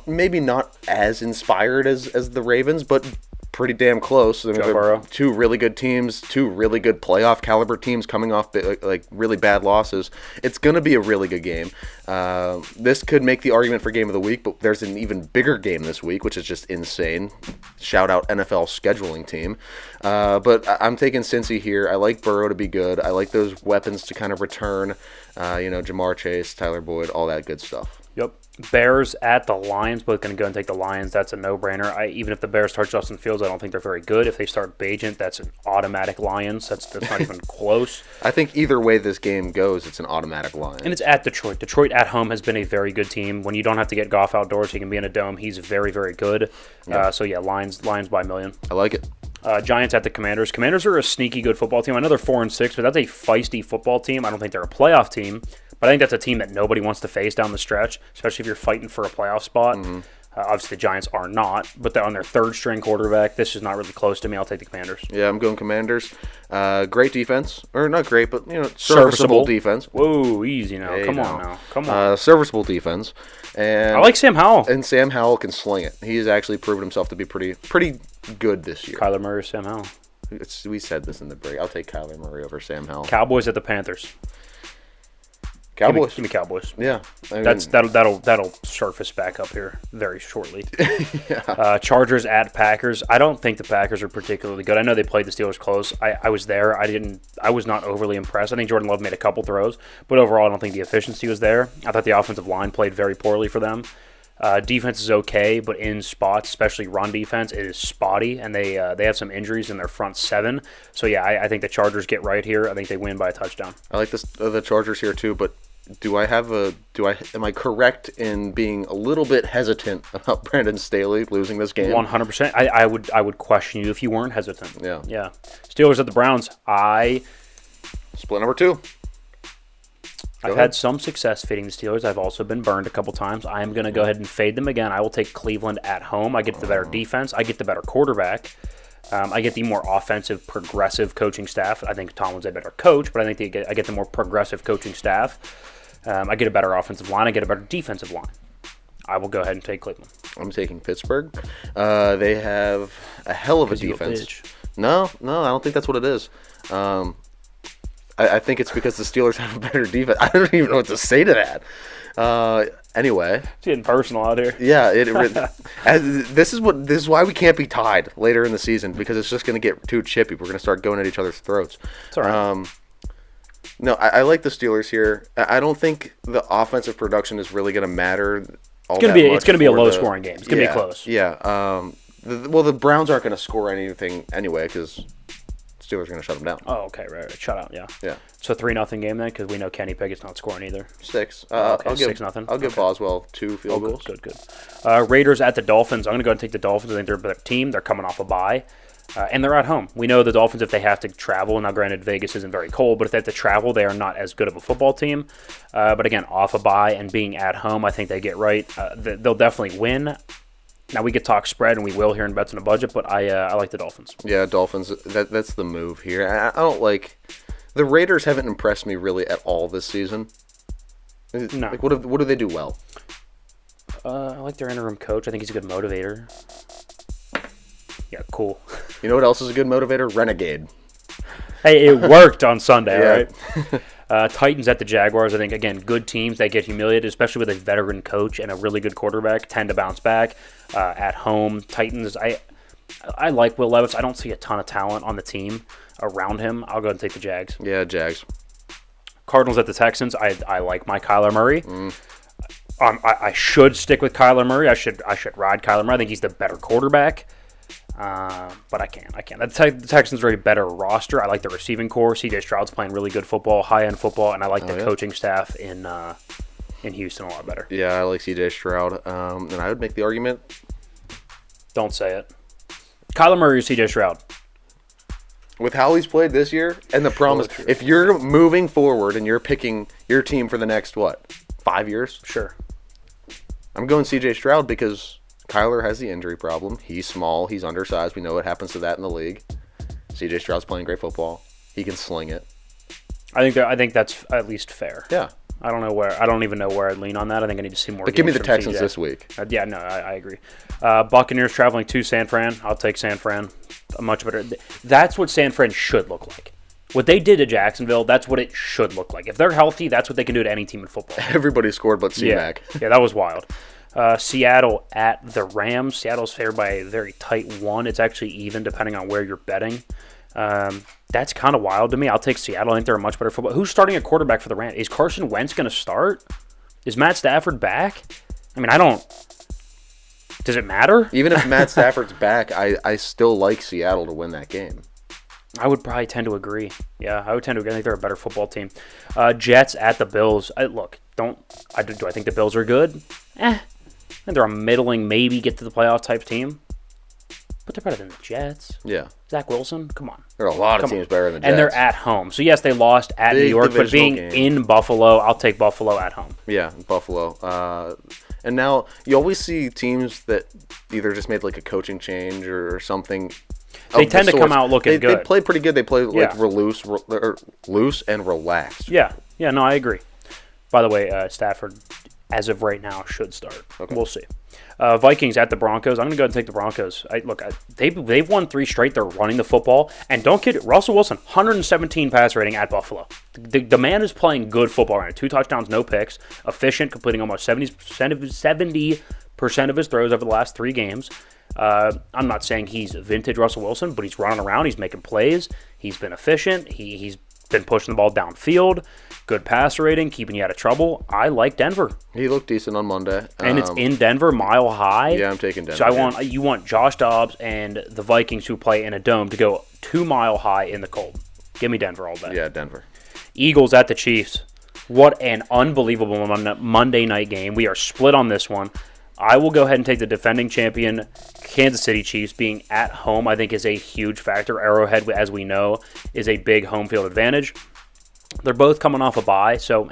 maybe not as inspired as the Ravens, but pretty damn close. I mean, they're 2 really good teams, 2 really good playoff caliber teams coming off like really bad losses. It's going to be a really good game. This could make the argument for game of the week, but there's an even bigger game this week, which is just insane. Shout out NFL scheduling team. But I'm taking Cincy here. I like Burrow to be good. I like those weapons to kind of return. Jamar Chase, Tyler Boyd, all that good stuff. Yep. Bears at the Lions. Both going to go and take the Lions. That's a no-brainer. Even if the Bears start Justin Fields, I don't think they're very good. If they start Bajent, that's an automatic Lions. That's not even close. I think either way this game goes, it's an automatic Lions. And it's at Detroit. Detroit at home has been a very good team. When you don't have to get Goff outdoors, he can be in a dome. He's very, very good. Yeah. Lions by a million. I like it. Giants at the Commanders. Commanders are a sneaky good football team. I know they're 4-6, but that's a feisty football team. I don't think they're a playoff team. But I think that's a team that nobody wants to face down the stretch, especially if you're fighting for a playoff spot. Mm-hmm. Obviously, the Giants are not, but they're on their third-string quarterback. This is not really close to me. I'll take the Commanders. Yeah, I'm going Commanders. Great defense. Or not great, but, serviceable defense. Whoa, easy now. Come on. Serviceable defense. And I like Sam Howell. And Sam Howell can sling it. He's actually proven himself to be pretty good this year. Kyler Murray or Sam Howell? We said this in the break. I'll take Kyler Murray over Sam Howell. Cowboys at the Panthers. Cowboys. Give me Cowboys. Yeah, that'll surface back up here very shortly. Yeah. Chargers at Packers. I don't think the Packers are particularly good. I know they played the Steelers close. I was there. I was not overly impressed. I think Jordan Love made a couple throws, but overall, I don't think the efficiency was there. I thought the offensive line played very poorly for them. Defense is okay, but in spots, especially run defense, it is spotty, and they have some injuries in their front seven. So yeah, I think the Chargers get right here. I think they win by a touchdown. I like the Chargers here too, but am I correct in being a little bit hesitant about Brandon Staley losing this game? 100%. I would question you if you weren't hesitant. Yeah. Steelers at the Browns. Split number 2. I've had some success fading the Steelers. I've also been burned a couple times. I am going to go ahead and fade them again. I will take Cleveland at home. I get the better defense. I get the better quarterback. I get the more offensive, progressive coaching staff. I think Tomlin's a better coach, but I think I get the more progressive coaching staff. I get a better offensive line. I get a better defensive line. I will go ahead and take Cleveland. I'm taking Pittsburgh. They have a hell of a defense. No, I don't think that's what it is. I think it's because the Steelers have a better defense. I don't even know what to say to that. Anyway, it's getting personal out here. Yeah, this is why we can't be tied later in the season, because it's just going to get too chippy. We're going to start going at each other's throats. It's all right. No, I like the Steelers here. I don't think the offensive production is really going to matter. It's going to be a low-scoring game. It's going to be close. Yeah. The Browns aren't going to score anything anyway, because Steelers are going to shut them down. Oh, okay, right. Shut out, yeah. Yeah. So 3-0 game then, because we know Kenny Pickett's not scoring either. 6. Okay, 6-0. I'll give Boswell 2 field goals. Good. Raiders at the Dolphins. I'm going to go and take the Dolphins. I think they're a better team. They're coming off a bye. And they're at home. We know the Dolphins, if they have to travel, now granted Vegas isn't very cold, but if they have to travel, they are not as good of a football team. But again, off a bye and being at home, I think they get right. They'll definitely win. Now, we could talk spread, and we will here in Bets on a Budget, but I like the Dolphins. Yeah, Dolphins, that's the move here. I don't like... The Raiders haven't impressed me really at all this season. No. Like, what do they do well? I like their interim coach. I think he's a good motivator. Yeah, cool. You know what else is a good motivator? Renegade. Hey, it worked on Sunday, right? Titans at the Jaguars. I think, again, good teams. They get humiliated, especially with a veteran coach and a really good quarterback, tend to bounce back. At home, Titans, I like Will Levis. I don't see a ton of talent on the team around him. I'll go and take the Jags. Yeah, Jags. Cardinals at the Texans. I like my Kyler Murray. I should stick with Kyler Murray. I should ride Kyler Murray. I think he's the better quarterback. But I can't. The Texans are a better roster. I like the receiving core. C.J. Stroud's playing really good football, high-end football, and I like the coaching staff in Houston a lot better. Yeah, I like C.J. Stroud. And I would make the argument. Don't say it. Kyler Murray or C.J. Stroud? With how he's played this year, and the promise, if you're moving forward and you're picking your team for the next, 5 years? Sure. I'm going C.J. Stroud because Kyler has the injury problem. He's small. He's undersized. We know what happens to that in the league. C.J. Stroud's playing great football. He can sling it. I think that's at least fair. Yeah. I don't even know where I'd lean on that. I think I need to see more. But give me the from Texans CJ. this week. Yeah, no, I agree. Buccaneers traveling to San Fran. I'll take San Fran. Much better. That's what San Fran should look like. What they did to Jacksonville, that's what it should look like. If they're healthy, that's what they can do to any team in football. Everybody scored but C-Mac. Yeah, that was wild. Seattle at the Rams. Seattle's favored by a very tight 1. It's actually even depending on where you're betting. That's kind of wild to me. I'll take Seattle. I think they're a much better football. Who's starting a quarterback for the Rams? Is Carson Wentz going to start? Is Matt Stafford back? I mean, I don't... Does it matter? Even if Matt Stafford's back, I still like Seattle to win that game. I would probably tend to agree. Yeah, I would tend to agree. I think they're a better football team. Jets at the Bills. Do I think the Bills are good? I think they're a middling, maybe get to the playoff type team. But they're better than the Jets. Yeah. Zach Wilson, come on. There are a lot of teams better than the Jets. And they're at home. So, yes, they lost at New York, but being in Buffalo, I'll take Buffalo at home. Yeah, Buffalo. And now you always see teams that either just made like a coaching change or something. They tend to come out looking good. They play pretty good. They play like Yeah. loose and relaxed. Yeah, no, I agree. By the way, Stafford, as of right now, should start. Okay. We'll see. Vikings at the Broncos. I'm going to go ahead and take the Broncos. They've won 3 straight. They're running the football. And don't kid it, Russell Wilson, 117 pass rating at Buffalo. The man is playing good football right now. 2 touchdowns, no picks. Efficient, completing almost 70% of his throws over the last 3 games. I'm not saying he's vintage Russell Wilson, but he's running around. He's making plays. He's been efficient. He's been pushing the ball downfield. Good passer rating, keeping you out of trouble. I like Denver. He looked decent on Monday. And it's in Denver, Mile High. Yeah, I'm taking Denver. So you want Josh Dobbs and the Vikings, who play in a dome, to go 2 Mile High in the cold. Give me Denver all day. Yeah, Denver. Eagles at the Chiefs. What an unbelievable Monday night game. We are split on this one. I will go ahead and take the defending champion Kansas City Chiefs. Being at home, I think, is a huge factor. Arrowhead, as we know, is a big home field advantage. They're both coming off a bye, so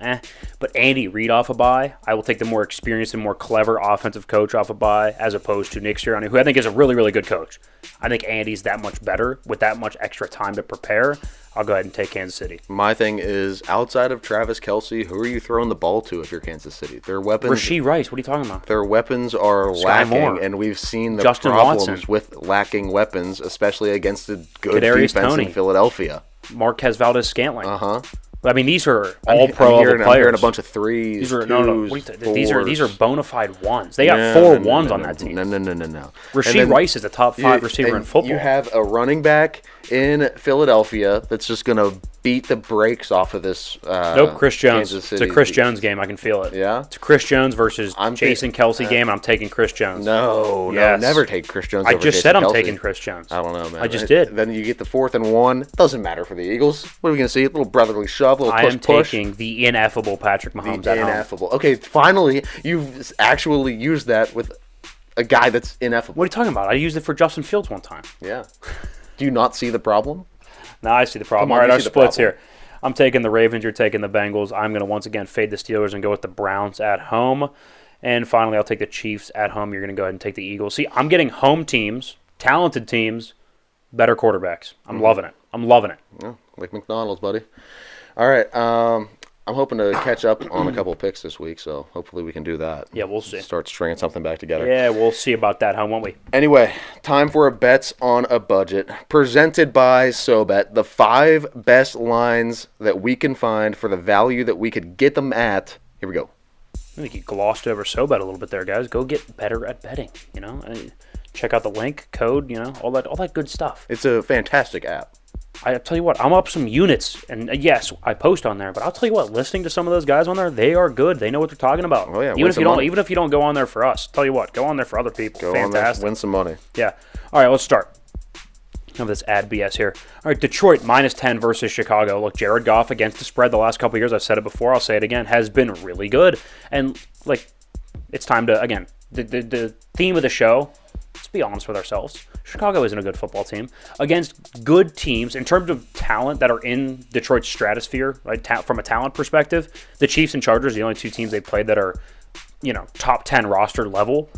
But Andy Reid off a bye, I will take the more experienced and more clever offensive coach off a bye, as opposed to Nick Sirianni, who I think is a really, really good coach. I think Andy's that much better with that much extra time to prepare. I'll go ahead and take Kansas City. My thing is, outside of Travis Kelce, who are you throwing the ball to if you're Kansas City? Their weapons. Rashee Rice, what are you talking about? Their weapons are lacking, Moore. and we've seen the Justin problems Watson. with lacking weapons, especially against a good Kadarius defense Toney. in Philadelphia. Marquez Valdez-Scantling. Uh-huh. I mean, these are I'm all-pro level players. I'm hearing a bunch of threes. These are twos, these are bona fide ones. They got No, four no, ones no, on no, that team. No. Rasheed Rice is the top 5 receiver in football. You have a running back in Philadelphia that's just going to beat the brakes off of this. Nope, Chris Jones. Kansas It's City. a Chris Jones game. I can feel it. Yeah? It's Chris Jones versus Jason Kelce game, and I'm taking Chris Jones. No, Yes. never take Chris Jones I over just Jason said I'm Kelce. taking Chris Jones. I don't know, man. I just did. Then you get the 4th and 1. Doesn't matter for the Eagles. What are we going to see? A little brotherly shove, a little I push, am push. taking the ineffable Patrick Mahomes at home. Ineffable. Okay, finally, you've actually used that with a guy that's ineffable. What are you talking about? I used it for Justin Fields one time. Yeah. Do you not see the problem? No, I see the problem. Come on, All right, you our see the splits problem. here. I'm taking the Ravens. You're taking the Bengals. I'm going to once again fade the Steelers and go with the Browns at home. And finally, I'll take the Chiefs at home. You're going to go ahead and take the Eagles. See, I'm getting home teams, talented teams, better quarterbacks. I'm loving it. I'm loving it. Yeah, like McDonald's, buddy. All right. I'm hoping to catch up on a couple of picks this week, so hopefully we can do that. Yeah, we'll see. Start stringing something back together. Yeah, we'll see about that, won't we? Anyway, time for a bets on a budget, presented by Sobet. The 5 best lines that we can find for the value that we could get them at. Here we go. I think you glossed over Sobet a little bit there, guys. Go get better at betting, check out the link, code, all that good stuff. It's a fantastic app. I tell you what, I'm up some units, and yes, I post on there. But I'll tell you what, listening to some of those guys on there, they are good. They know what they're talking about. Oh yeah, even if you don't go on there for us, tell you what, go on there for other people. Go Fantastic. on there, win some money. Yeah. All right, let's start. Have this ad BS here. All right, Detroit -10 versus Chicago. Look, Jared Goff against the spread the last couple of years. I've said it before. I'll say it again. Has been really good, and it's time to again. The theme of the show. Let's be honest with ourselves. Chicago isn't a good football team. Against good teams, in terms of talent that are in Detroit's stratosphere, right? From a talent perspective, the Chiefs and Chargers are the only 2 teams they played that are, top 10 roster level.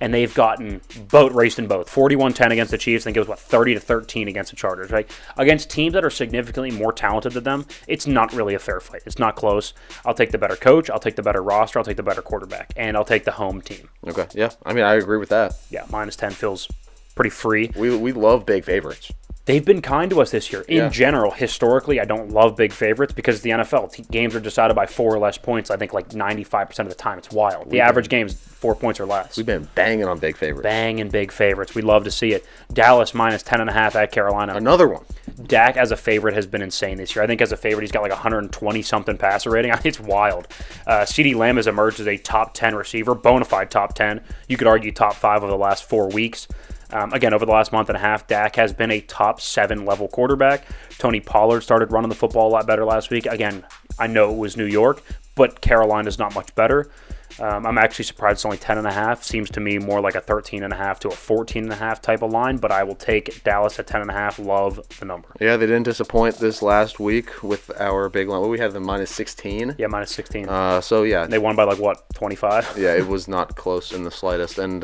And they've gotten boat raced in both. 41-10 against the Chiefs, I think it was, 30-13 against the Chargers, right? Against teams that are significantly more talented than them, it's not really a fair fight. It's not close. I'll take the better coach. I'll take the better roster. I'll take the better quarterback. And I'll take the home team. Okay, yeah. I mean, I agree with that. Yeah, -10 feels pretty free. We love big favorites. They've been kind to us this year. In general, historically, I don't love big favorites because the NFL games are decided by 4 or less points. I think 95% of the time. It's wild. The average game is 4 points or less. We've been banging on big favorites. Banging big favorites. We love to see it. Dallas -10.5 at Carolina. Another one. Dak as a favorite has been insane this year. I think as a favorite, he's got 120-something passer rating. I think it's wild. CeeDee Lamb has emerged as a top 10 receiver, bona fide top 10. You could argue top 5 over the last 4 weeks. Again, over the last month and a half, Dak has been a top 7 level quarterback. Tony Pollard started running the football a lot better last week. Again, I know it was New York, but Carolina's not much better. I'm actually surprised it's only 10.5. Seems to me more like a 13.5 to a 14.5 type of line, but I will take Dallas at 10.5. Love the number. Yeah, they didn't disappoint this last week with our big line. Well, we had them minus 16. Yeah, minus 16. So, yeah. They won by, 25? Yeah, it was not close in the slightest. And,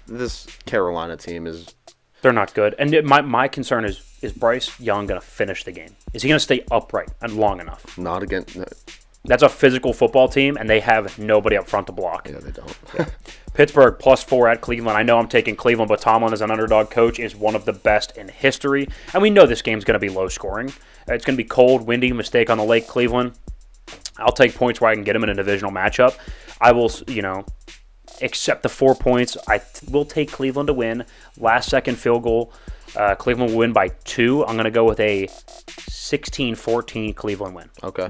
this Carolina team is... They're not good. And my concern is Bryce Young going to finish the game? Is he going to stay upright and long enough? Not again. No. That's a physical football team, and they have nobody up front to block. Yeah, they don't. Pittsburgh +4 at Cleveland. I know I'm taking Cleveland, but Tomlin as an underdog coach is one of the best in history. And we know this game's going to be low scoring. It's going to be cold, windy, mistake on the lake, Cleveland. I'll take points where I can get them in a divisional matchup. I will, accept the 4 points. I will take Cleveland to win. Last second field goal. Cleveland will win by 2. I'm going to go with a 16-14 Cleveland win. Okay.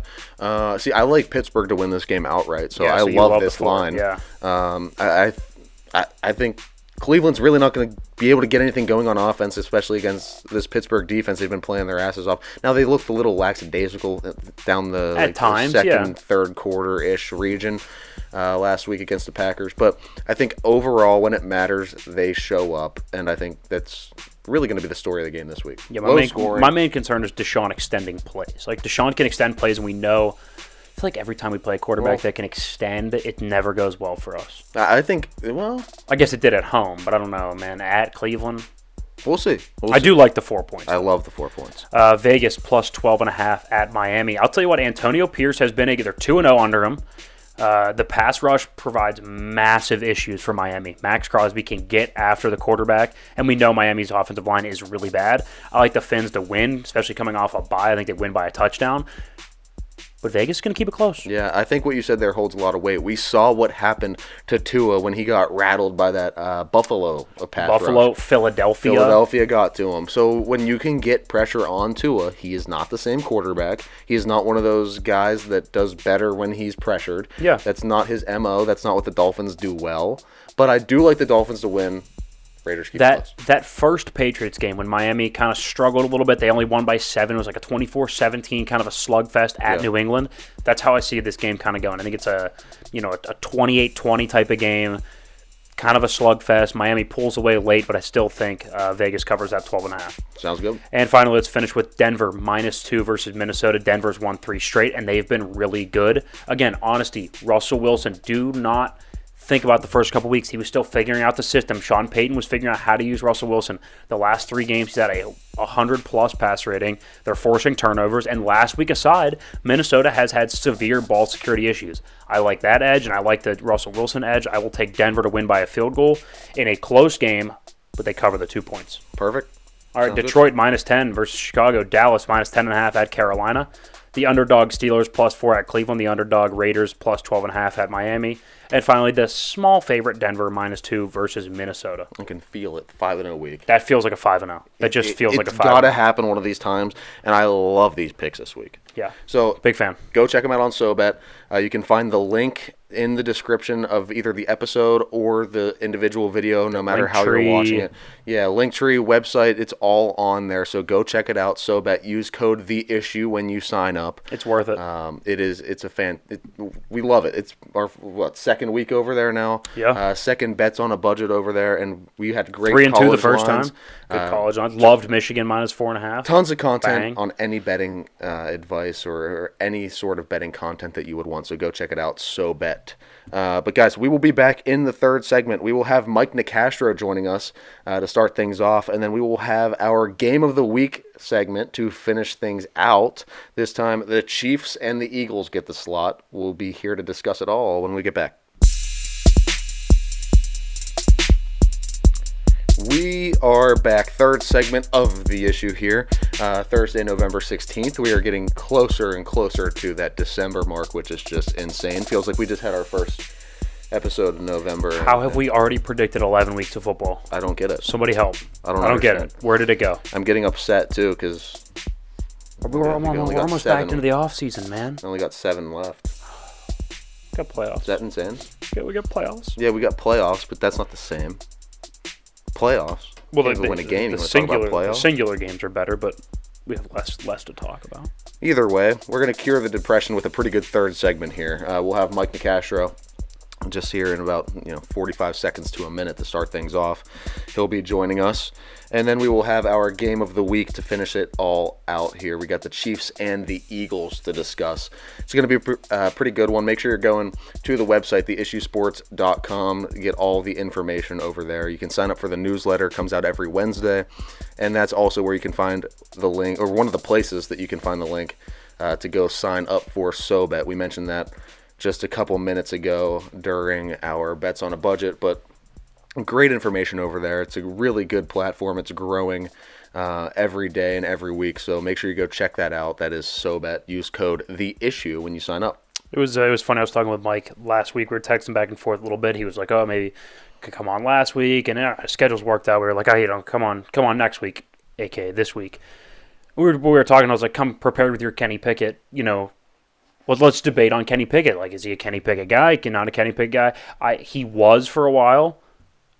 See, I like Pittsburgh to win this game outright, so I so love this line. Yeah. I think Cleveland's really not going to be able to get anything going on offense, especially against this Pittsburgh defense. They've been playing their asses off. Now, they looked a little lackadaisical down the, times, the second, third quarter-ish region last week against the Packers. But I think overall, when it matters, they show up, and I think that's really going to be the story of the game this week. Yeah, my main concern is Deshaun extending plays. Like, Deshaun can extend plays, and we know – I feel like every time we play a quarterback that can extend, it never goes well for us. I think, I guess it did at home, but I don't know, man. At Cleveland, we'll see. I do like the 4 points. I love the 4 points. Vegas +12.5 at Miami. I'll tell you what, Antonio Pierce has been they're 2-0 under him. The pass rush provides massive issues for Miami. Max Crosby can get after the quarterback, and we know Miami's offensive line is really bad. I like the Finns to win, especially coming off a bye. I think they win by a touchdown. But Vegas is going to keep it close. Yeah, I think what you said there holds a lot of weight. We saw what happened to Tua when he got rattled by that Buffalo pass rush. Philadelphia got to him. So when you can get pressure on Tua, he is not the same quarterback. He is not one of those guys that does better when he's pressured. Yeah. That's not his MO. That's not what the Dolphins do well. But I do like the Dolphins to win. Raiders keep that first Patriots game when Miami kind of struggled a little bit, they only won by 7. It was like a 24-17 kind of a slugfest at New England. That's how I see this game kind of going. I think it's a 28-20 type of game, kind of a slugfest. Miami pulls away late, but I still think Vegas covers that 12.5. Sounds good. And finally, let's finish with Denver -2 versus Minnesota. Denver's won 3 straight, and they've been really good. Again, honesty, Russell Wilson, do not think about the first couple weeks. He was still figuring out the system. Sean Payton was figuring out how to use Russell Wilson. The last 3 games, he's had a 100-plus pass rating. They're forcing turnovers. And last week aside, Minnesota has had severe ball security issues. I like that edge, and I like the Russell Wilson edge. I will take Denver to win by a field goal in a close game, but they cover the 2 points. Perfect. All right, Detroit -10 versus Chicago. Dallas -10.5 at Carolina. The underdog Steelers +4 at Cleveland. The underdog Raiders +12.5 at Miami. And finally, the small favorite Denver -2 versus Minnesota. I can feel it. 5-0 week. That feels like a 5-0. That just feels like a 5-0. It's got to happen one of these times, and I love these picks this week. Yeah. So big fan. Go check them out on Sobet. You can find the link in the description of either the episode or the individual video, no matter how you're watching it. Yeah, Linktree, website, it's all on there. So go check it out. Sobet. Use code THEISSUE when you sign up. It's worth it. We love it. It's our second week over there now. Yeah. Second bets on a budget over there, and we had great 3-2 the first lines. time. Good college lines. Loved Michigan -4.5. Tons of content Bang. on any betting advice or any sort of betting content that you would want. So go check it out. Sobet. But guys, we will be back in the third segment. We will have Mike Nicastro joining us to start things off, and then we will have our Game of the Week segment to finish things out. This time, the Chiefs and the Eagles get the slot. We'll be here to discuss it all when we get back. We are back. Third segment of the issue here. Thursday, November 16th. We are getting closer and closer to that December mark, which is just insane. Feels like we just had our first episode in November. How have we already predicted 11 weeks of football? I don't get it. Somebody help. I don't get it. Where did it go? I'm getting upset, too, because we're almost back into the offseason, man. I only got 7 left. Got playoffs. Is that insane? Yeah, we got playoffs. Yeah, we got playoffs, but that's not the same. Playoffs. Well, win a game. You want to talk about playoffs? The singular games are better, but we have less to talk about. Either way, we're going to cure the depression with a pretty good third segment here. We'll have Mike Nicastro just here in about 45 seconds to a minute to start things off. He'll be joining us, and then we will have our game of the week to finish it all out here. We got the Chiefs and the Eagles to discuss. It's going to be a pretty good one. Make sure you're going to the website, theissuesports.com, get all the information over there. You can sign up for the newsletter. It comes out every Wednesday, and that's also where you can find the link, or one of the places that you can find the link to go sign up for Sobet. We mentioned that just a couple minutes ago during our Bets on a Budget, but great information over there. It's a really good platform. It's growing every day and every week, so make sure you go check that out. That is Sobet. Use code THEISSUE when you sign up. It was funny. I was talking with Mike last week. We were texting back and forth a little bit. He was like, "Oh, maybe could come on last week," and schedules worked out. We were like, "Oh, come on next week, aka this week." We were talking. I was like, "Come prepared with your Kenny Pickett, Well, let's debate on Kenny Pickett. Like, is he a Kenny Pickett guy? Not a Kenny Pickett guy? He was for a while.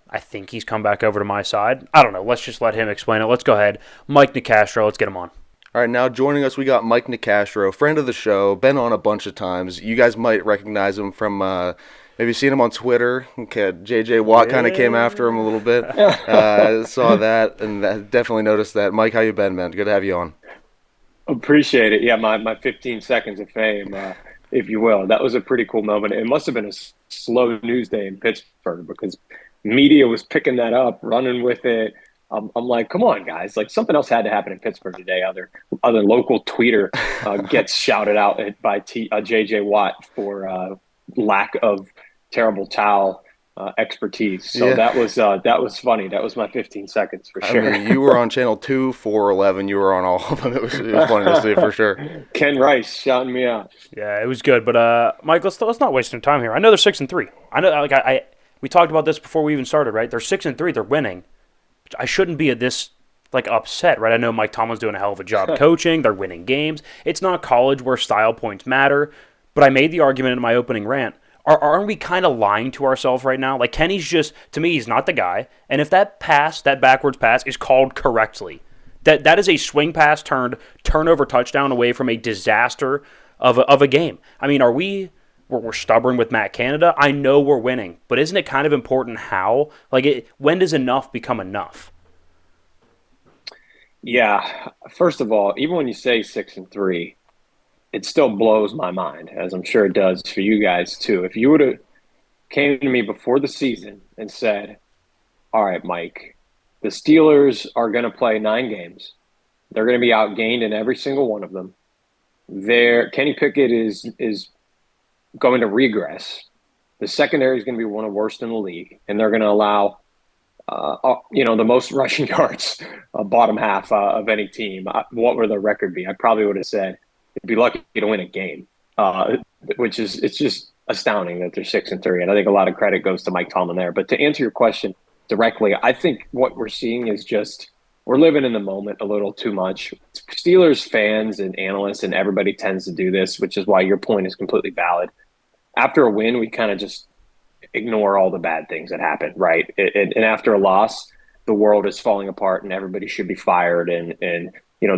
I think he's come back over to my side. I don't know. Let's just let him explain it. Let's go ahead. Mike Nicastro, let's get him on. All right, now joining us, we got Mike Nicastro, friend of the show, been on a bunch of times. You guys might recognize him from maybe seen him on Twitter. Okay, J.J. Watt kind of came after him a little bit. Saw that and definitely noticed that. Mike, how you been, man? Good to have you on. Appreciate it. Yeah, my 15 seconds of fame, if you will. That was a pretty cool moment. It must have been a slow news day in Pittsburgh because media was picking that up, running with it. I'm like, come on, guys. Like, something else had to happen in Pittsburgh today. Other local tweeter gets shouted out by J.J. Watt for lack of terrible towel expertise. So that was funny. That was my 15 seconds for sure. I mean, you were on channel 2, 4, 11. You were on all of them. It was funny to see for sure. Ken Rice shouting me out. Yeah, it was good. But Mike, let's not waste any time here. I know they're 6-3. I know, we talked about this before we even started, right? They're 6-3. They're winning. I shouldn't be this upset, right? I know Mike Tomlin's doing a hell of a job coaching. They're winning games. It's not college where style points matter. But I made the argument in my opening rant. Aren't we kind of lying to ourselves right now? Like, Kenny's just, to me, he's not the guy. And if that backwards pass is called correctly, that is a swing pass turned turnover touchdown away from a disaster of a game. I mean, we're stubborn with Matt Canada. I know we're winning, but isn't it kind of important how? When does enough become enough? Yeah. First of all, even when you say 6-3, it still blows my mind, as I'm sure it does for you guys too. If you would have came to me before the season and said, all right, Mike, the Steelers are going to play 9 games. They're going to be outgained in every single one of them. Kenny Pickett is going to regress. The secondary is going to be one of the worst in the league, and they're going to allow the most rushing yards, bottom half of any team. What would the record be? I probably would have said it'd be lucky to win a game, it's just astounding that they're 6-3. And I think a lot of credit goes to Mike Tomlin there. But to answer your question directly, I think what we're seeing is just we're living in the moment a little too much. Steelers fans and analysts and everybody tends to do this, which is why your point is completely valid. After a win, we kind of just ignore all the bad things that happen, right? And after a loss, the world is falling apart and everybody should be fired and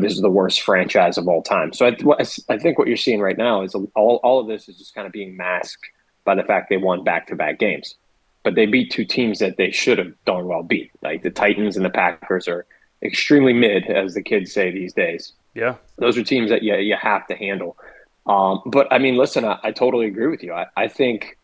this is the worst franchise of all time. So I think what you're seeing right now is all of this is just kind of being masked by the fact they won back-to-back games. But they beat 2 teams that they should have darn well beat. Like the Titans and the Packers are extremely mid, as the kids say these days. Yeah. Those are teams that you have to handle. But, I mean, listen, I totally agree with you. I think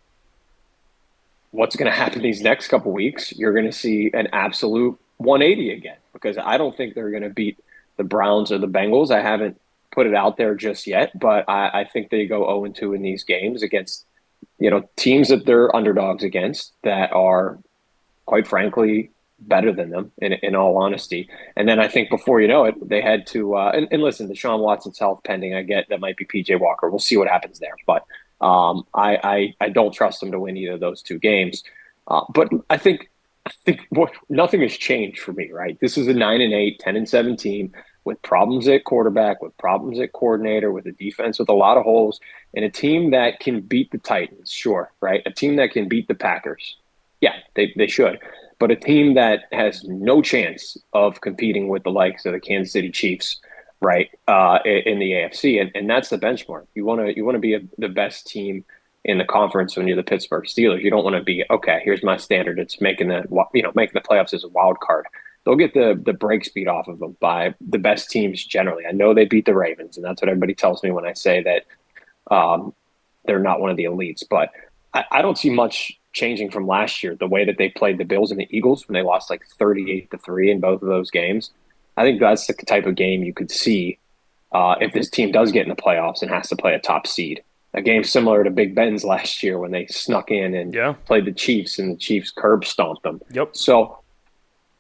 what's going to happen these next couple weeks, you're going to see an absolute 180 again because I don't think they're going to beat the Browns or the Bengals. I haven't put it out there just yet, but I think they go 0-2 in these games against, teams that they're underdogs against that are, quite frankly, better than them in all honesty. And then I think before you know it, they had to, and listen, Deshaun Watson's health pending, I get that might be PJ Walker. We'll see what happens there. But I don't trust them to win either of those 2 games. But I think nothing has changed for me, right? This is a 9-8, 10-7 team with problems at quarterback, with problems at coordinator, with a defense with a lot of holes, and a team that can beat the Titans, sure, right? A team that can beat the Packers. Yeah, they should. But a team that has no chance of competing with the likes of the Kansas City Chiefs, right, in the AFC, and that's the benchmark. You want to be the best team in the conference when you're the Pittsburgh Steelers. You don't want to be, okay, here's my standard. It's making the playoffs as a wild card. They'll get the brakes beat off of them by the best teams generally. I know they beat the Ravens, and that's what everybody tells me when I say that they're not one of the elites. But I don't see much changing from last year, the way that they played the Bills and the Eagles when they lost like 38-3 in both of those games. I think that's the type of game you could see if this team does get in the playoffs and has to play a top seed. A game similar to Big Ben's last year when they snuck in and played the Chiefs and the Chiefs curb stomped them. Yep. So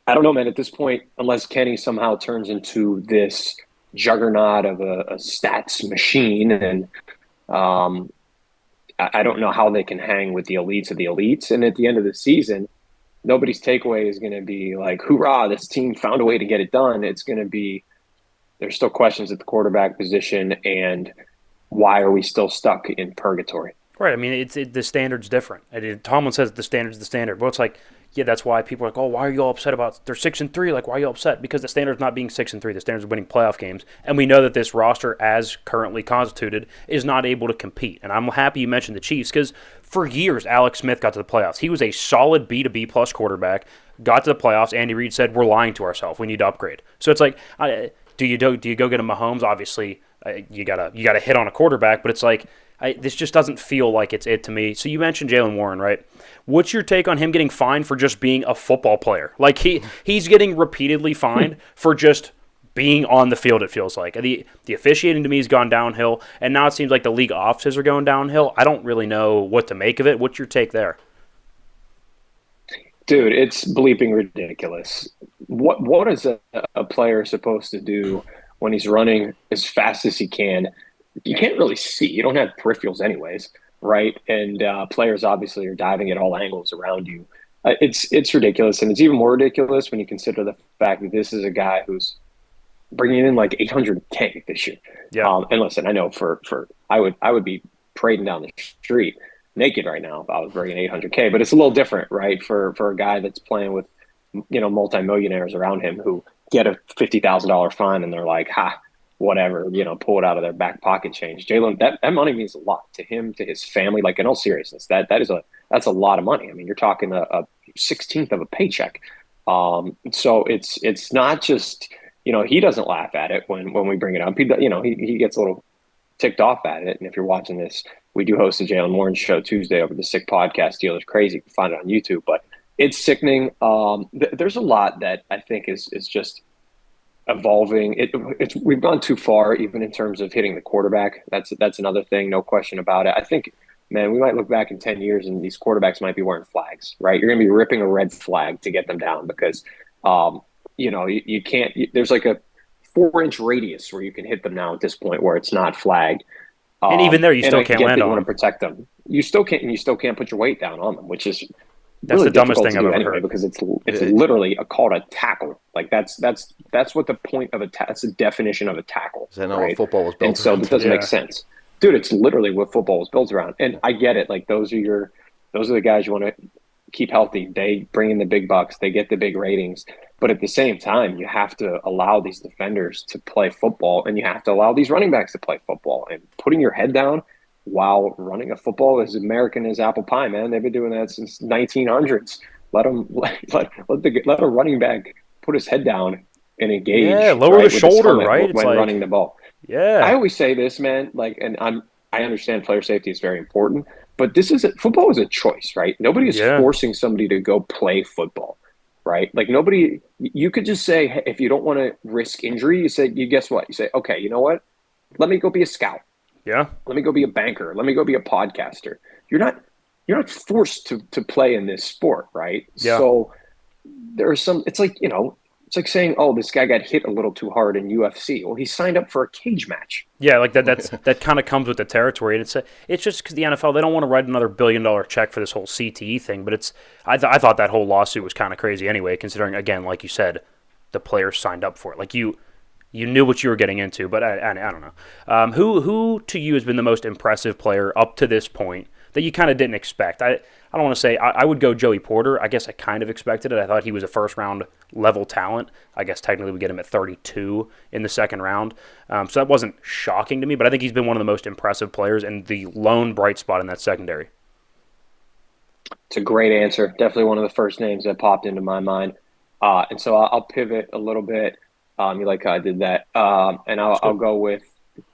I don't know, man, at this point, unless Kenny somehow turns into this juggernaut of a stats machine, and I don't know how they can hang with the elites of the elites. And at the end of the season, nobody's takeaway is going to be like, hoorah, this team found a way to get it done. It's going to be, there's still questions at the quarterback position, and why are we still stuck in purgatory? Right. I mean, the standard's different. Tomlin says the standard's the standard. Well, it's like, yeah, that's why people are like, oh, why are you all upset about they're 6-3? Like, why are you all upset? Because the standard's not being 6-3. The standard's winning playoff games, and we know that this roster, as currently constituted, is not able to compete. And I'm happy you mentioned the Chiefs because for years, Alex Smith got to the playoffs. He was a solid B to B plus quarterback. Got to the playoffs. Andy Reid said, "We're lying to ourselves. We need to upgrade." So it's like, do you go get a Mahomes? Obviously, you gotta hit on a quarterback, but it's like. This just doesn't feel like it's it to me. So you mentioned Jaylen Warren, right? What's your take on him getting fined for just being a football player? Like he's getting repeatedly fined for just being on the field, it feels like. The officiating to me has gone downhill, and now it seems like the league offices are going downhill. I don't really know what to make of it. What's your take there? Dude, it's bleeping ridiculous. What is a player supposed to do when he's running as fast as he can? You can't really see. You don't have peripherals anyways, right? And players obviously are diving at all angles around you. It's ridiculous, and it's even more ridiculous when you consider the fact that this is a guy who's bringing in like $800K this year. Yeah. And listen, I know for I would be parading down the street naked right now if I was bringing $800K, but it's a little different, right? For a guy that's playing with multimillionaires around him who get a $50,000 fine and they're like, ha. Whatever, pull it out of their back pocket change. Jaylen, that money means a lot to him, to his family. Like, in all seriousness, that's a lot of money. I mean, you're talking a 16th of a paycheck. So it's not just, he doesn't laugh at it when we bring it up. He gets a little ticked off at it. And if you're watching this, we do host a Jaylen Warren show Tuesday over the Sick Podcast. Steelers Crazy. You can find it on YouTube, but it's sickening. There's a lot that I think is just evolving. We've gone too far, even in terms of hitting the quarterback. That's another thing, no question about it. I think, man, we might look back in 10 years and these quarterbacks might be wearing flags, right? You're going to be ripping a red flag to get them down because, you can't. There's like a 4-inch radius where you can hit them now at this point where it's not flagged. And even there, you still can't land on them. You want to protect them. You still can't, and you still can't put your weight down on them, which is that's really the dumbest thing I've ever anyway, heard. because it's literally called a tackle. Like that's what the point of that's the definition of a tackle. I know right? what football was built and so around. it doesn't make sense, dude. It's literally what football was built around. And I get it. Like those are the guys you want to keep healthy. They bring in the big bucks. They get the big ratings. But at the same time, you have to allow these defenders to play football, and you have to allow these running backs to play football. And putting your head down while running a football is American as apple pie, man. They've been doing that since 1900s. Let a running back put his head down and engage. Yeah, lower the shoulder, right? When running the ball. Yeah, I always say this, man. Like, and I understand player safety is very important, but football is a choice, right? Nobody is forcing somebody to go play football, right? Like nobody. You could just say, hey, if you don't want to risk injury, you guess what? You say, okay, you know what? Let me go be a scout. Yeah. Let me go be a banker. Let me go be a podcaster. You're not forced to play in this sport, right? Yeah. So there are some. It's like saying, oh, this guy got hit a little too hard in UFC. Well, he signed up for a cage match. Yeah, like that kind of comes with the territory, and it's just because the NFL, they don't want to write another $1 billion check for this whole CTE thing. But I thought that whole lawsuit was kind of crazy anyway, considering, again, like you said, the players signed up for it. Like you knew what you were getting into. But I don't know. Who to you has been the most impressive player up to this point that you kind of didn't expect. I don't want to say I would go Joey Porter. I guess I kind of expected it. I thought he was a first-round level talent. I guess technically we get him at 32 in the second round. So that wasn't shocking to me, but I think he's been one of the most impressive players and the lone bright spot in that secondary. It's a great answer. Definitely one of the first names that popped into my mind. And so I'll pivot a little bit. You like how I did that. And I'll go with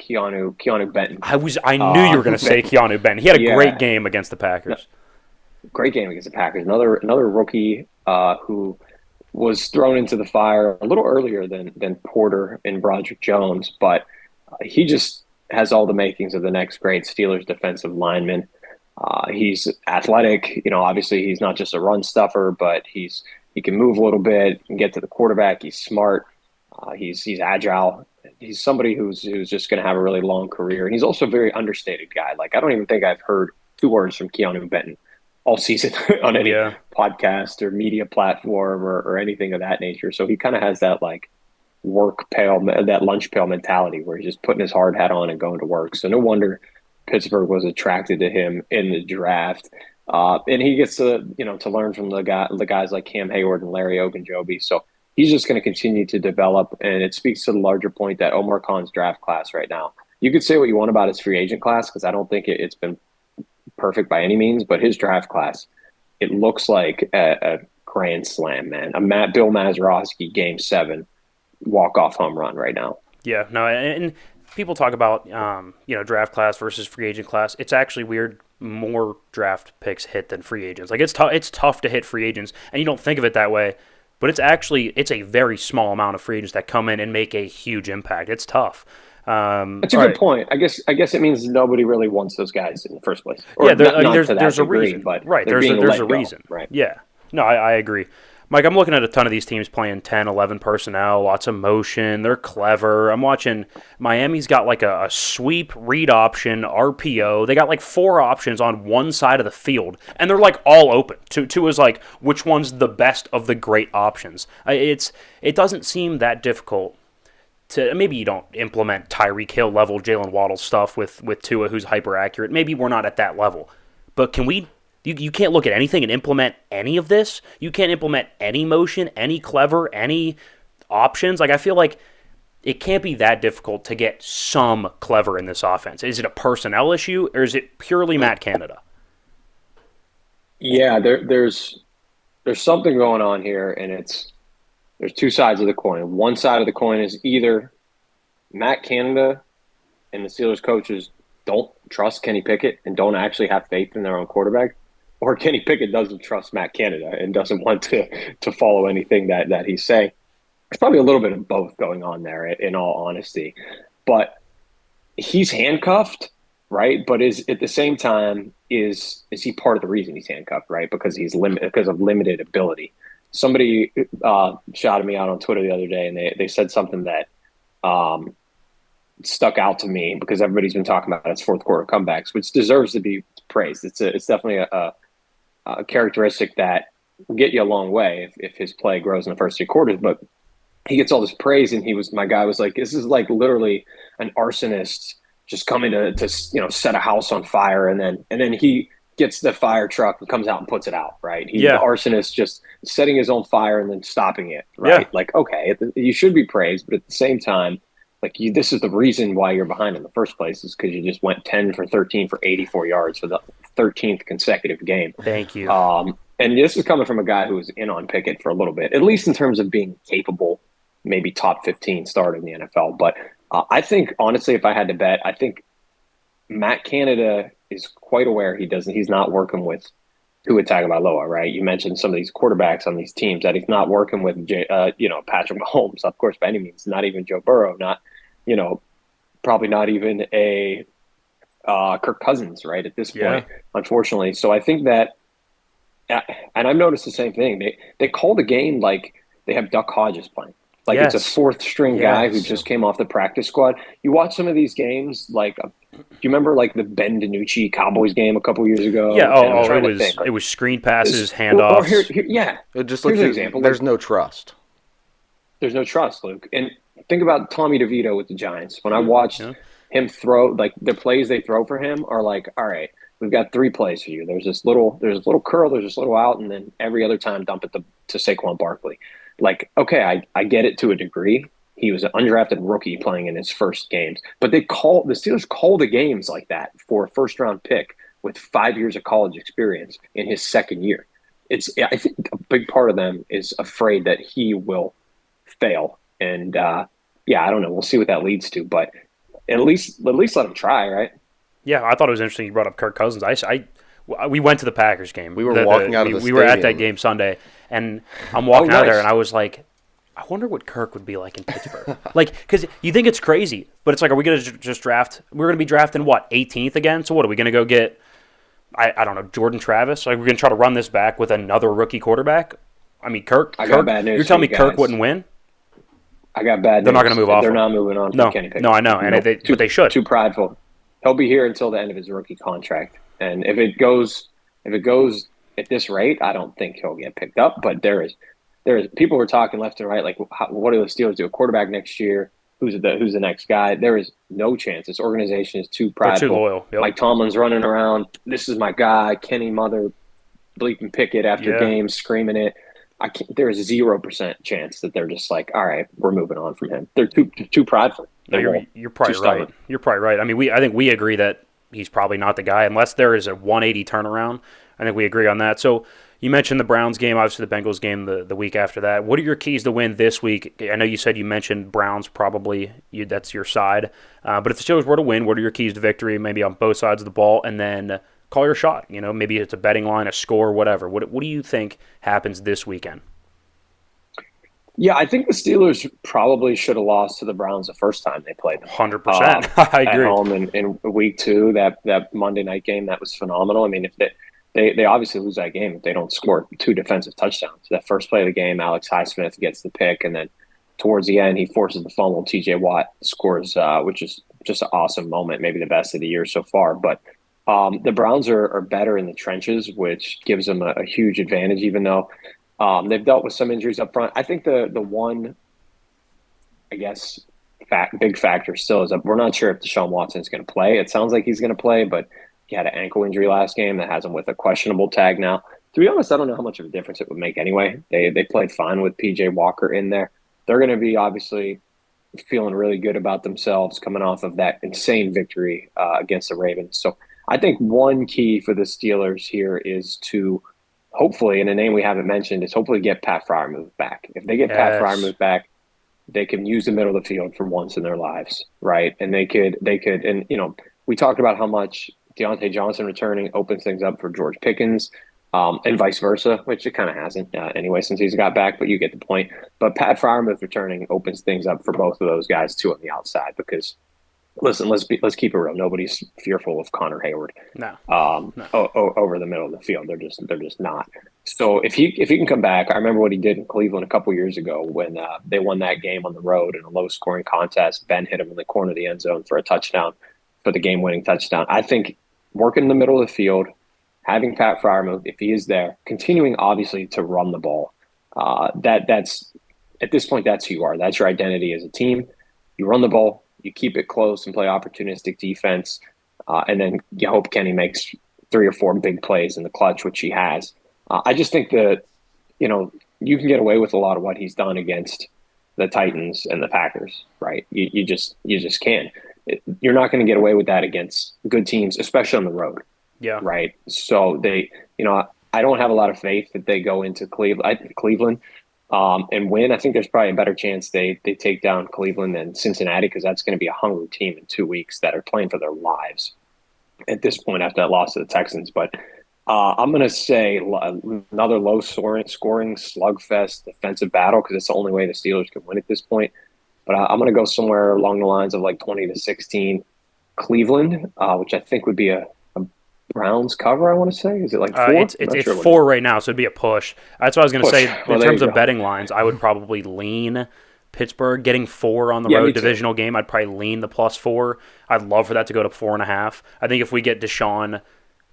Keanu Benton. I knew you were going to say Keanu Benton. He had a great game against the Packers. Great game against the Packers. Another rookie who was thrown into the fire a little earlier than Porter and Broderick Jones, but he just has all the makings of the next great Steelers defensive lineman. He's athletic. Obviously he's not just a run stuffer, but he can move a little bit and get to the quarterback. He's smart. He's agile. He's somebody who's just going to have a really long career. And he's also a very understated guy. Like, I don't even think I've heard 2 words from Keanu Benton all season on any podcast or media platform or anything of that nature. So he kind of has that like that lunch pail mentality where he's just putting his hard hat on and going to work. So no wonder Pittsburgh was attracted to him in the draft. And he gets to learn from the guys like Cam Hayward and Larry Ogunjobi. So he's just going to continue to develop, and it speaks to the larger point that Omar Khan's draft class right now. You could say what you want about his free agent class because I don't think it's been perfect by any means, but his draft class, it looks like a grand slam, man. A Bill Mazeroski Game 7 walk-off home run right now. Yeah, no, and people talk about draft class versus free agent class. It's actually weird. More draft picks hit than free agents. Like it's tough to hit free agents, and you don't think of it that way. But it's a very small amount of free agents that come in and make a huge impact. It's tough. That's a good point. I guess it means nobody really wants those guys in the first place. Or there's a reason. But right, there's a reason. Right. Yeah. No, I agree. Mike, I'm looking at a ton of these teams playing 10, 11 personnel, lots of motion. They're clever. I'm watching Miami's got like a sweep, read option, RPO. They got like 4 options on one side of the field, and they're like all open. Two is like, which one's the best of the great options? It doesn't seem that difficult to, maybe you don't implement Tyreek Hill level Jalen Waddle stuff with Tua, who's hyper accurate. Maybe we're not at that level. But can we... You can't look at anything and implement any of this. You can't implement any motion, any clever, any options. Like, I feel like it can't be that difficult to get some clever in this offense. Is it a personnel issue, or is it purely Matt Canada? Yeah, there's something going on here, and there's 2 sides of the coin. One side of the coin is either Matt Canada and the Steelers coaches don't trust Kenny Pickett and don't actually have faith in their own quarterback, or Kenny Pickett doesn't trust Matt Canada and doesn't want to follow anything that he's saying. There's probably a little bit of both going on there, in all honesty. But he's handcuffed, right? But at the same time, is he part of the reason he's handcuffed, right? Because because of limited ability. Somebody shouted me out on Twitter the other day, and they said something that stuck out to me because everybody's been talking about its fourth quarter comebacks, which deserves to be praised. It's definitely a characteristic that will get you a long way if his play grows in the first 3 quarters. But he gets all this praise, and my guy was like, this is like literally an arsonist just coming to set a house on fire, and then he gets the fire truck and comes out and puts it out, right? The arsonist just setting his own fire and then stopping it, right? Yeah. Like, okay, you should be praised, but at the same time, like, this is the reason why you're behind in the first place, is because you just went 10 for 13 for 84 yards for the 13th consecutive game. Thank you. And this is coming from a guy who was in on Pickett for a little bit, at least in terms of being capable, maybe top 15 start in the NFL. But I think, honestly, if I had to bet, I think Matt Canada is quite aware he's not working with Tua Tagovailoa, right? You mentioned some of these quarterbacks on these teams that he's not working with, Patrick Mahomes, of course, by any means, not even Joe Burrow, probably not even a Kirk Cousins, right, at this point, unfortunately. So I think that, and I've noticed the same thing. They call the game like they have Duck Hodges playing. Like, it's a 4th-string guy who just came off the practice squad. You watch some of these games, like, do you remember, like, the Ben DiNucci Cowboys game a couple years ago? Yeah, it was screen passes, handoffs. It looks an example. There's no trust. There's no trust, Luke. And think about Tommy DeVito with the Giants. When I watched him throw, like, the plays they throw for him are like, all right, we've got 3 plays for you. There's this little curl, there's this little out, and then every other time dump it to Saquon Barkley. Like, okay, I get it to a degree. He was an undrafted rookie playing in his first games, but the Steelers call the games like that for a first-round pick with 5 years of college experience in his second year. I think a big part of them is afraid that he will fail, and I don't know. We'll see what that leads to, but at least let him try, right? Yeah, I thought it was interesting you brought up Kirk Cousins. We went to the Packers game. We were walking out of the stadium. We were at that game Sunday, and I'm walking out there, and I was like, I wonder what Kirk would be like in Pittsburgh. Because you think it's crazy, but it's like, are we going to just draft? We're going to be drafting, 18th again? So what, are we going to go get, I don't know, Jordan Travis? Like, we're going to try to run this back with another rookie quarterback? I mean, Kirk, got bad news you're telling me for you Kirk guys. wouldn't win? I got bad news. They're not going to move off. They're not moving on from Kenny Pickett. No, I know, but they should. Too prideful. He'll be here until the end of his rookie contract. And if it goes at this rate, I don't think he'll get picked up. But there is people were talking left and right, like, what do the Steelers do? A quarterback next year? Who's the next guy? There is no chance. This organization is too prideful. They're too loyal. Yep. Mike Tomlin's running around. This is my guy. Kenny mother bleeping Pickett after games, screaming it. There is 0% chance that they're just like, all right, we're moving on from him. They're too prideful. No, you're probably right. You're probably right. I mean, I think we agree that he's probably not the guy unless there is a 180 turnaround. I think we agree on that. So you mentioned the Browns game, obviously the Bengals game the week after that. What are your keys to win this week? I know you said you mentioned Browns probably. That's your side. But if the Steelers were to win, what are your keys to victory? Maybe on both sides of the ball, and then call your shot. Maybe it's a betting line, a score, whatever. What do you think happens this weekend? Yeah, I think the Steelers probably should have lost to the Browns the first time they played them. 100%. I agree. At home in week 2, that Monday night game, that was phenomenal. I mean, if they obviously lose that game if they don't score 2 defensive touchdowns. That first play of the game, Alex Highsmith gets the pick, and then towards the end, he forces the fumble. TJ Watt scores, which is just an awesome moment, maybe the best of the year so far. But the Browns are better in the trenches, which gives them a huge advantage, even though they've dealt with some injuries up front. I think the one, I guess, big factor still is that we're not sure if Deshaun Watson is going to play. It sounds like he's going to play, but he had an ankle injury last game that has him with a questionable tag now. To be honest, I don't know how much of a difference it would make anyway. They played fine with P.J. Walker in there. They're going to be obviously feeling really good about themselves coming off of that insane victory against the Ravens. So I think one key for the Steelers here is to hopefully, and a name we haven't mentioned, is hopefully get Pat Freiermuth back. If they get Pat Freiermuth back, they can use the middle of the field for once in their lives, right? And they could, and we talked about how much Deontay Johnson returning opens things up for George Pickens, and vice versa, which it kind of hasn't anyway since he's got back, but you get the point. But Pat Freiermuth returning opens things up for both of those guys too on the outside because. Listen, let's keep it real. Nobody's fearful of Connor Hayward. No. Over the middle of the field, they're just not. So if he can come back, I remember what he did in Cleveland a couple years ago when they won that game on the road in a low scoring contest. Ben hit him in the corner of the end zone for a touchdown, for the game winning touchdown. I think working in the middle of the field, having Pat Freiermuth, if he is there, continuing obviously to run the ball. That's at this point that's who you are. That's your identity as a team. You run the ball. You keep it close and play opportunistic defense, and then you hope Kenny makes 3 or 4 big plays in the clutch, which he has. I just think that, you can get away with a lot of what he's done against the Titans and the Packers, right? You just can. You're not going to get away with that against good teams, especially on the road. Yeah. Right. So I don't have a lot of faith that they go into Cleveland. And win. I think there's probably a better chance they take down Cleveland than Cincinnati because that's going to be a hungry team in 2 weeks that are playing for their lives at this point after that loss to the Texans. But I'm going to say another low-scoring slugfest defensive battle because it's the only way the Steelers can win at this point. But I'm going to go somewhere along the lines of like 20-16 Cleveland, which I think would be a Browns cover, I want to say. Is it like 4? It's 4 right now, so it'd be a push. That's what I was going to say. In terms of betting lines, I would probably lean Pittsburgh getting 4 on the road divisional game. I'd probably lean the +4. I'd love for that to go to 4.5. I think if we get Deshaun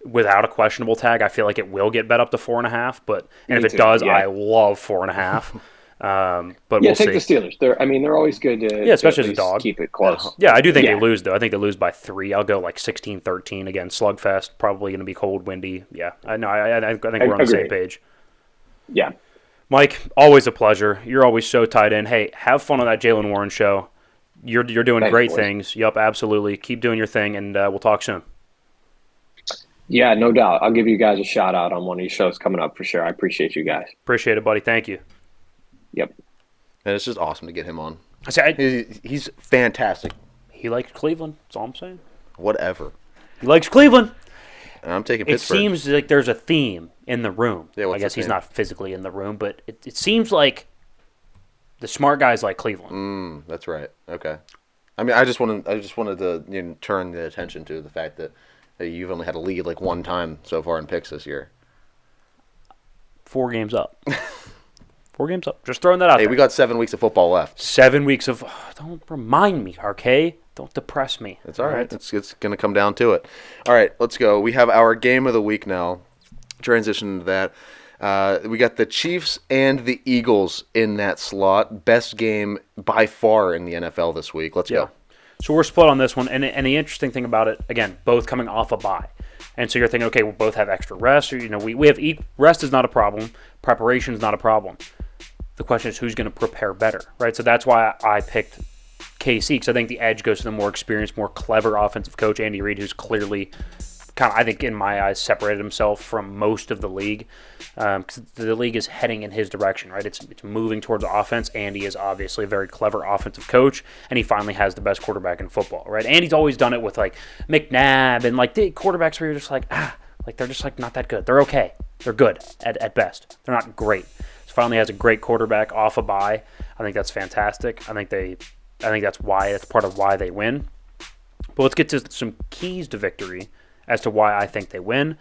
without a questionable tag, I feel like it will get bet up to 4.5. And if it does, I love 4.5. But Yeah, we'll take see. the Steelers. They're always good to especially at as a least dog. keep it close. Yeah, I do think Yeah. they lose, though. I think they lose by 3. I'll go like 16-13 again. Slugfest, probably going to be cold, windy. Yeah, I know. I think we're on the same Agreed. page. Yeah. Mike, always a pleasure. You're always so tied in. Hey, have fun on that Jalen Warren show. You're doing Thanks, great boys. things. Yup, absolutely. Keep doing your thing, and we'll talk soon. Yeah, no doubt. I'll give you guys a shout out on one of these shows coming up for sure. I appreciate you guys. Appreciate it, buddy. Thank you. Yep. And it's just awesome to get him on. He's fantastic. he likes Cleveland. That's all I'm saying. Whatever. He likes Cleveland. And I'm taking It Pittsburgh. seems like there's a theme in the room. Yeah, what's I guess the he's theme? not physically in the room, but it seems like the smart guys like Cleveland. That's right. Okay. I mean, I just wanted to turn the attention to the fact that you've only had a lead like one time so far in picks this year. 4 games up. 4 games up. Just throwing that out Hey, there. we got 7 weeks of football left. 7 weeks of... don't remind me, RK. Don't depress me. It's all right. It's going to come down to it. All right, let's go. We have our game of the week now. Transition to that. We got the Chiefs and the Eagles in that slot. Best game by far in the NFL this week. Let's go. So we're split on this one. And the interesting thing about it, again, both coming off a bye. And so you're thinking, okay, we'll both have extra rest. Or, we have rest is not a problem. Preparation is not a problem. The question is who's going to prepare better, right? So that's why I picked KC, because I think the edge goes to the more experienced, more clever offensive coach, Andy Reid, who's clearly kind of, I think, in my eyes, separated himself from most of the league. Because the league is heading in his direction, right? It's moving towards offense. Andy is obviously a very clever offensive coach, and he finally has the best quarterback in football, right? Andy's always done it with, like, McNabb and, like, the quarterbacks where you're just like, they're just, like, not that good. They're okay. They're good at best. They're not great. So finally has a great quarterback off a bye. I think that's fantastic. I think that's part of why they win. But let's get to some keys to victory as to why I think they win.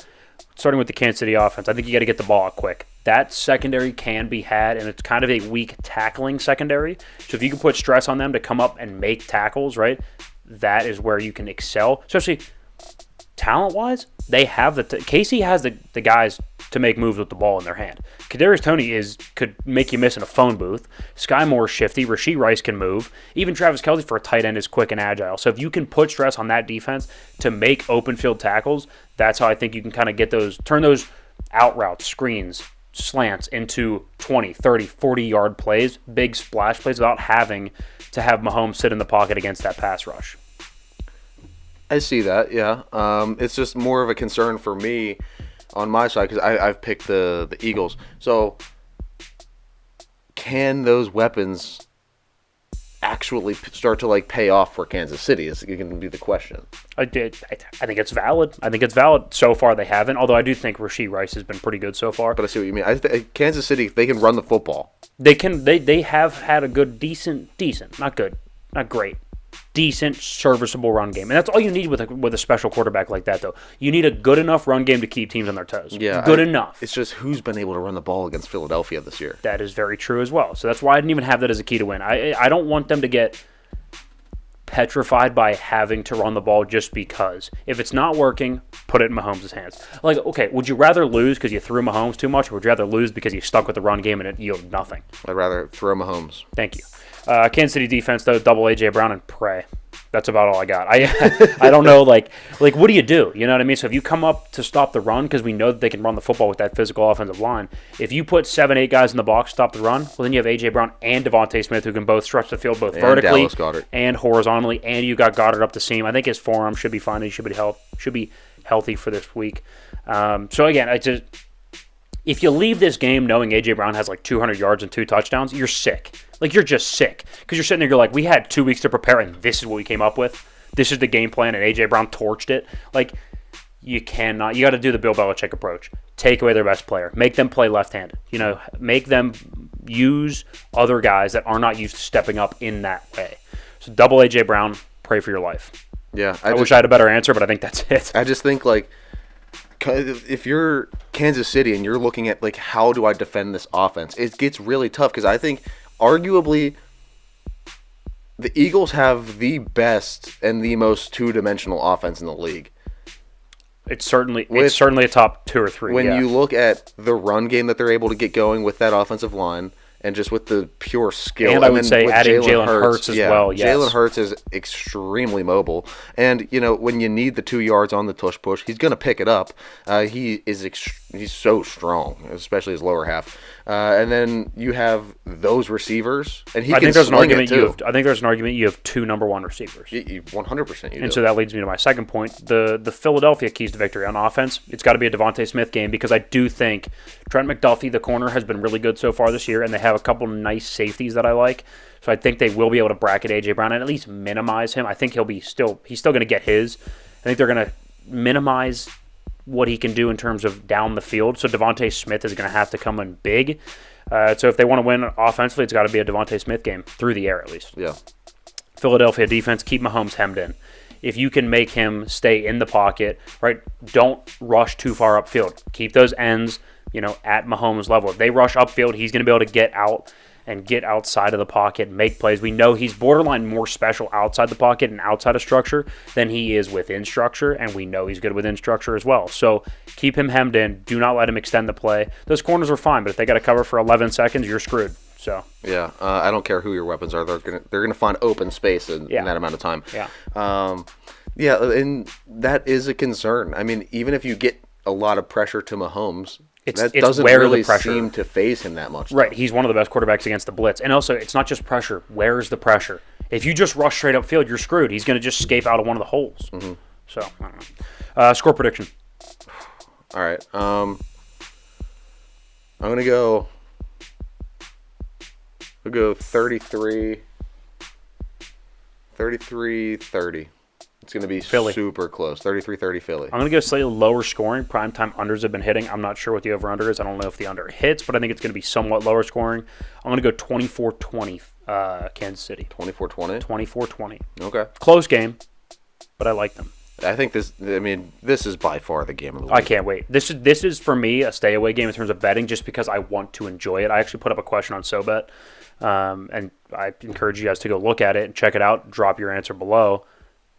Starting with the Kansas City offense, I think you got to get the ball out quick. That secondary can be had, and it's kind of a weak tackling secondary. So if you can put stress on them to come up and make tackles, right, that is where you can excel. Especially talent-wise, they have Casey has the guys to make moves with the ball in their hand. Kadarius Toney could make you miss in a phone booth. Sky Moore's shifty. Rashee Rice can move. Even Travis Kelce for a tight end is quick and agile. So if you can put stress on that defense to make open field tackles, that's how I think you can kind of turn those out routes, screens, slants into 20, 30, 40-yard plays, big splash plays without having to have Mahomes sit in the pocket against that pass rush. I see that, yeah. It's just more of a concern for me on my side because I've picked the Eagles. So can those weapons actually start to like pay off for Kansas City is going to be the question. I think it's valid. So far they haven't, although I do think Rashee Rice has been pretty good so far. But I see what you mean. Kansas City, they can run the football. They have had a good, decent, not good, not great, decent, serviceable run game. And that's all you need with a special quarterback like that, though. You need a good enough run game to keep teams on their toes. Yeah, good enough. It's just who's been able to run the ball against Philadelphia this year. That is very true as well. So that's why I didn't even have that as a key to win. I don't want them to get petrified by having to run the ball just because. If it's not working, put it in Mahomes' hands. Like, okay, would you rather lose because you threw Mahomes too much, or would you rather lose because you stuck with the run game and it yielded nothing? I'd rather throw Mahomes. Thank you. Kansas City defense, though, double A.J. Brown and pray. That's about all I got. I don't know, like what do you do? You know what I mean? So if you come up to stop the run, because we know that they can run the football with that physical offensive line, if you put 7-8 guys in the box to stop the run, well, then you have A.J. Brown and Devontae Smith who can both stretch the field both vertically and horizontally, and you got Goddard up the seam. I think his forearm should be fine. He should be healthy for this week. So again, if you leave this game knowing A.J. Brown has like 200 yards and 2 touchdowns, you're sick. Like, you're just sick. Because you're sitting there, you're like, we had 2 weeks to prepare, and this is what we came up with. This is the game plan, and A.J. Brown torched it. Like, you got to do the Bill Belichick approach. Take away their best player. Make them play left-handed. Make them use other guys that are not used to stepping up in that way. So double A.J. Brown, pray for your life. Yeah. I wish I had a better answer, but I think that's it. I just think, like, if you're Kansas City and you're looking at, like, how do I defend this offense, it gets really tough because I think arguably the Eagles have the best and the most two-dimensional offense in the league. It's certainly a top 2 or 3. When you look at the run game that they're able to get going with that offensive line and just with the pure skill. And I would say with adding Jalen Hurts as well. Yes. Jalen Hurts is extremely mobile. And, when you need the 2 yards on the tush push, he's going to pick it up. He's so strong, especially his lower half. And then you have those receivers, and I think there's an argument you have 2 number 1 receivers. 100% you do. And so that leads me to my second point. The Philadelphia keys to victory on offense, it's got to be a Devontae Smith game, because I do think Trent McDuffie, the corner, has been really good so far this year, and they have a couple nice safeties that I like. So I think they will be able to bracket A.J. Brown and at least minimize him. I think he's still going to get his. I think they're going to minimize what he can do in terms of down the field. So Devontae Smith is going to have to come in big. So if they want to win offensively, it's got to be a Devontae Smith game, through the air at least. Yeah. Philadelphia defense, keep Mahomes hemmed in. If you can make him stay in the pocket, right, don't rush too far upfield. Keep those ends, at Mahomes' level. If they rush upfield, he's going to be able to get out and get outside of the pocket and make plays. We know he's borderline more special outside the pocket and outside of structure than he is within structure, and we know he's good within structure as well. So keep him hemmed in. Do not let him extend the play. Those corners are fine, but if they got to cover for 11 seconds, you're screwed. So yeah, I don't care who your weapons are. They're gonna find open space in that amount of time. Yeah. And that is a concern. I mean, even if you get a lot of pressure to Mahomes, that doesn't where really the pressure seem to phase him that much. Right. He's one of the best quarterbacks against the blitz. And also, it's not just pressure. Where's the pressure? If you just rush straight upfield, you're screwed. He's going to just escape out of one of the holes. Mm-hmm. So, I don't know. Score prediction. All right. I'm going to go 33-30. It's going to be Philly. Super close. 33-30 Philly. I'm going to go slightly lower scoring. Primetime unders have been hitting. I'm not sure what the over-under is. I don't know if the under hits, but I think it's going to be somewhat lower scoring. I'm going to go 24-20 Kansas City. 24-20? 24-20. Okay. Close game, but I like them. I think this is by far the game of the week. I can't wait. This is for me a stay away game in terms of betting, just because I want to enjoy it. I actually put up a question on Sobet, and I encourage you guys to go look at it and check it out. Drop your answer below.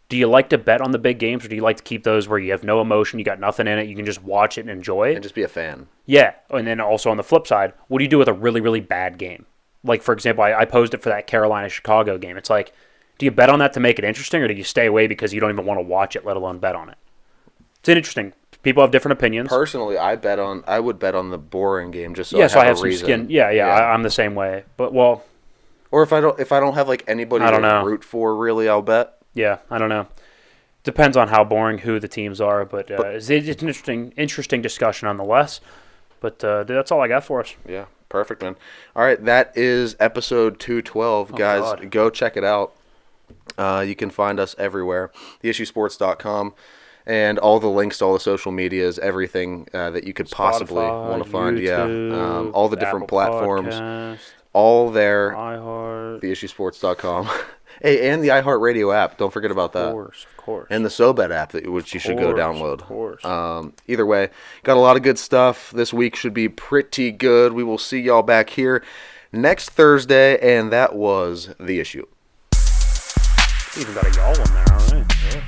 Do you like to bet on the big games, or do you like to keep those where you have no emotion, you got nothing in it, you can just watch it and enjoy it? And just be a fan. Yeah. And then also on the flip side, what do you do with a really, really bad game? Like, for example, I posed it for that Carolina-Chicago game. It's like, do you bet on that to make it interesting, or do you stay away because you don't even want to watch it, let alone bet on it? It's interesting. People have different opinions. Personally, I would bet on the boring game just so I have a reason. Some skin. Yeah. I'm the same way. But or if I don't have like anybody to root for, really, I'll bet. Yeah, I don't know. Depends on how boring who the teams are, but it's an interesting discussion nonetheless. But that's all I got for us. Yeah, perfect, man. All right, that is episode 212. Guys, God. Go check it out. You can find us everywhere. TheIssueSports.com. And all the links to all the social medias, everything that you could possibly want to find. YouTube, all the different Apple platforms. Podcast, all there. iHeart. TheIssueSports.com. Hey, and the iHeartRadio app. Don't forget about that. Of course. And the Sobet app, which you should go download. Of course. Either way, got a lot of good stuff. This week should be pretty good. We will see y'all back here next Thursday, and that was The Issue. Even got a y'all in there, all right. Yeah.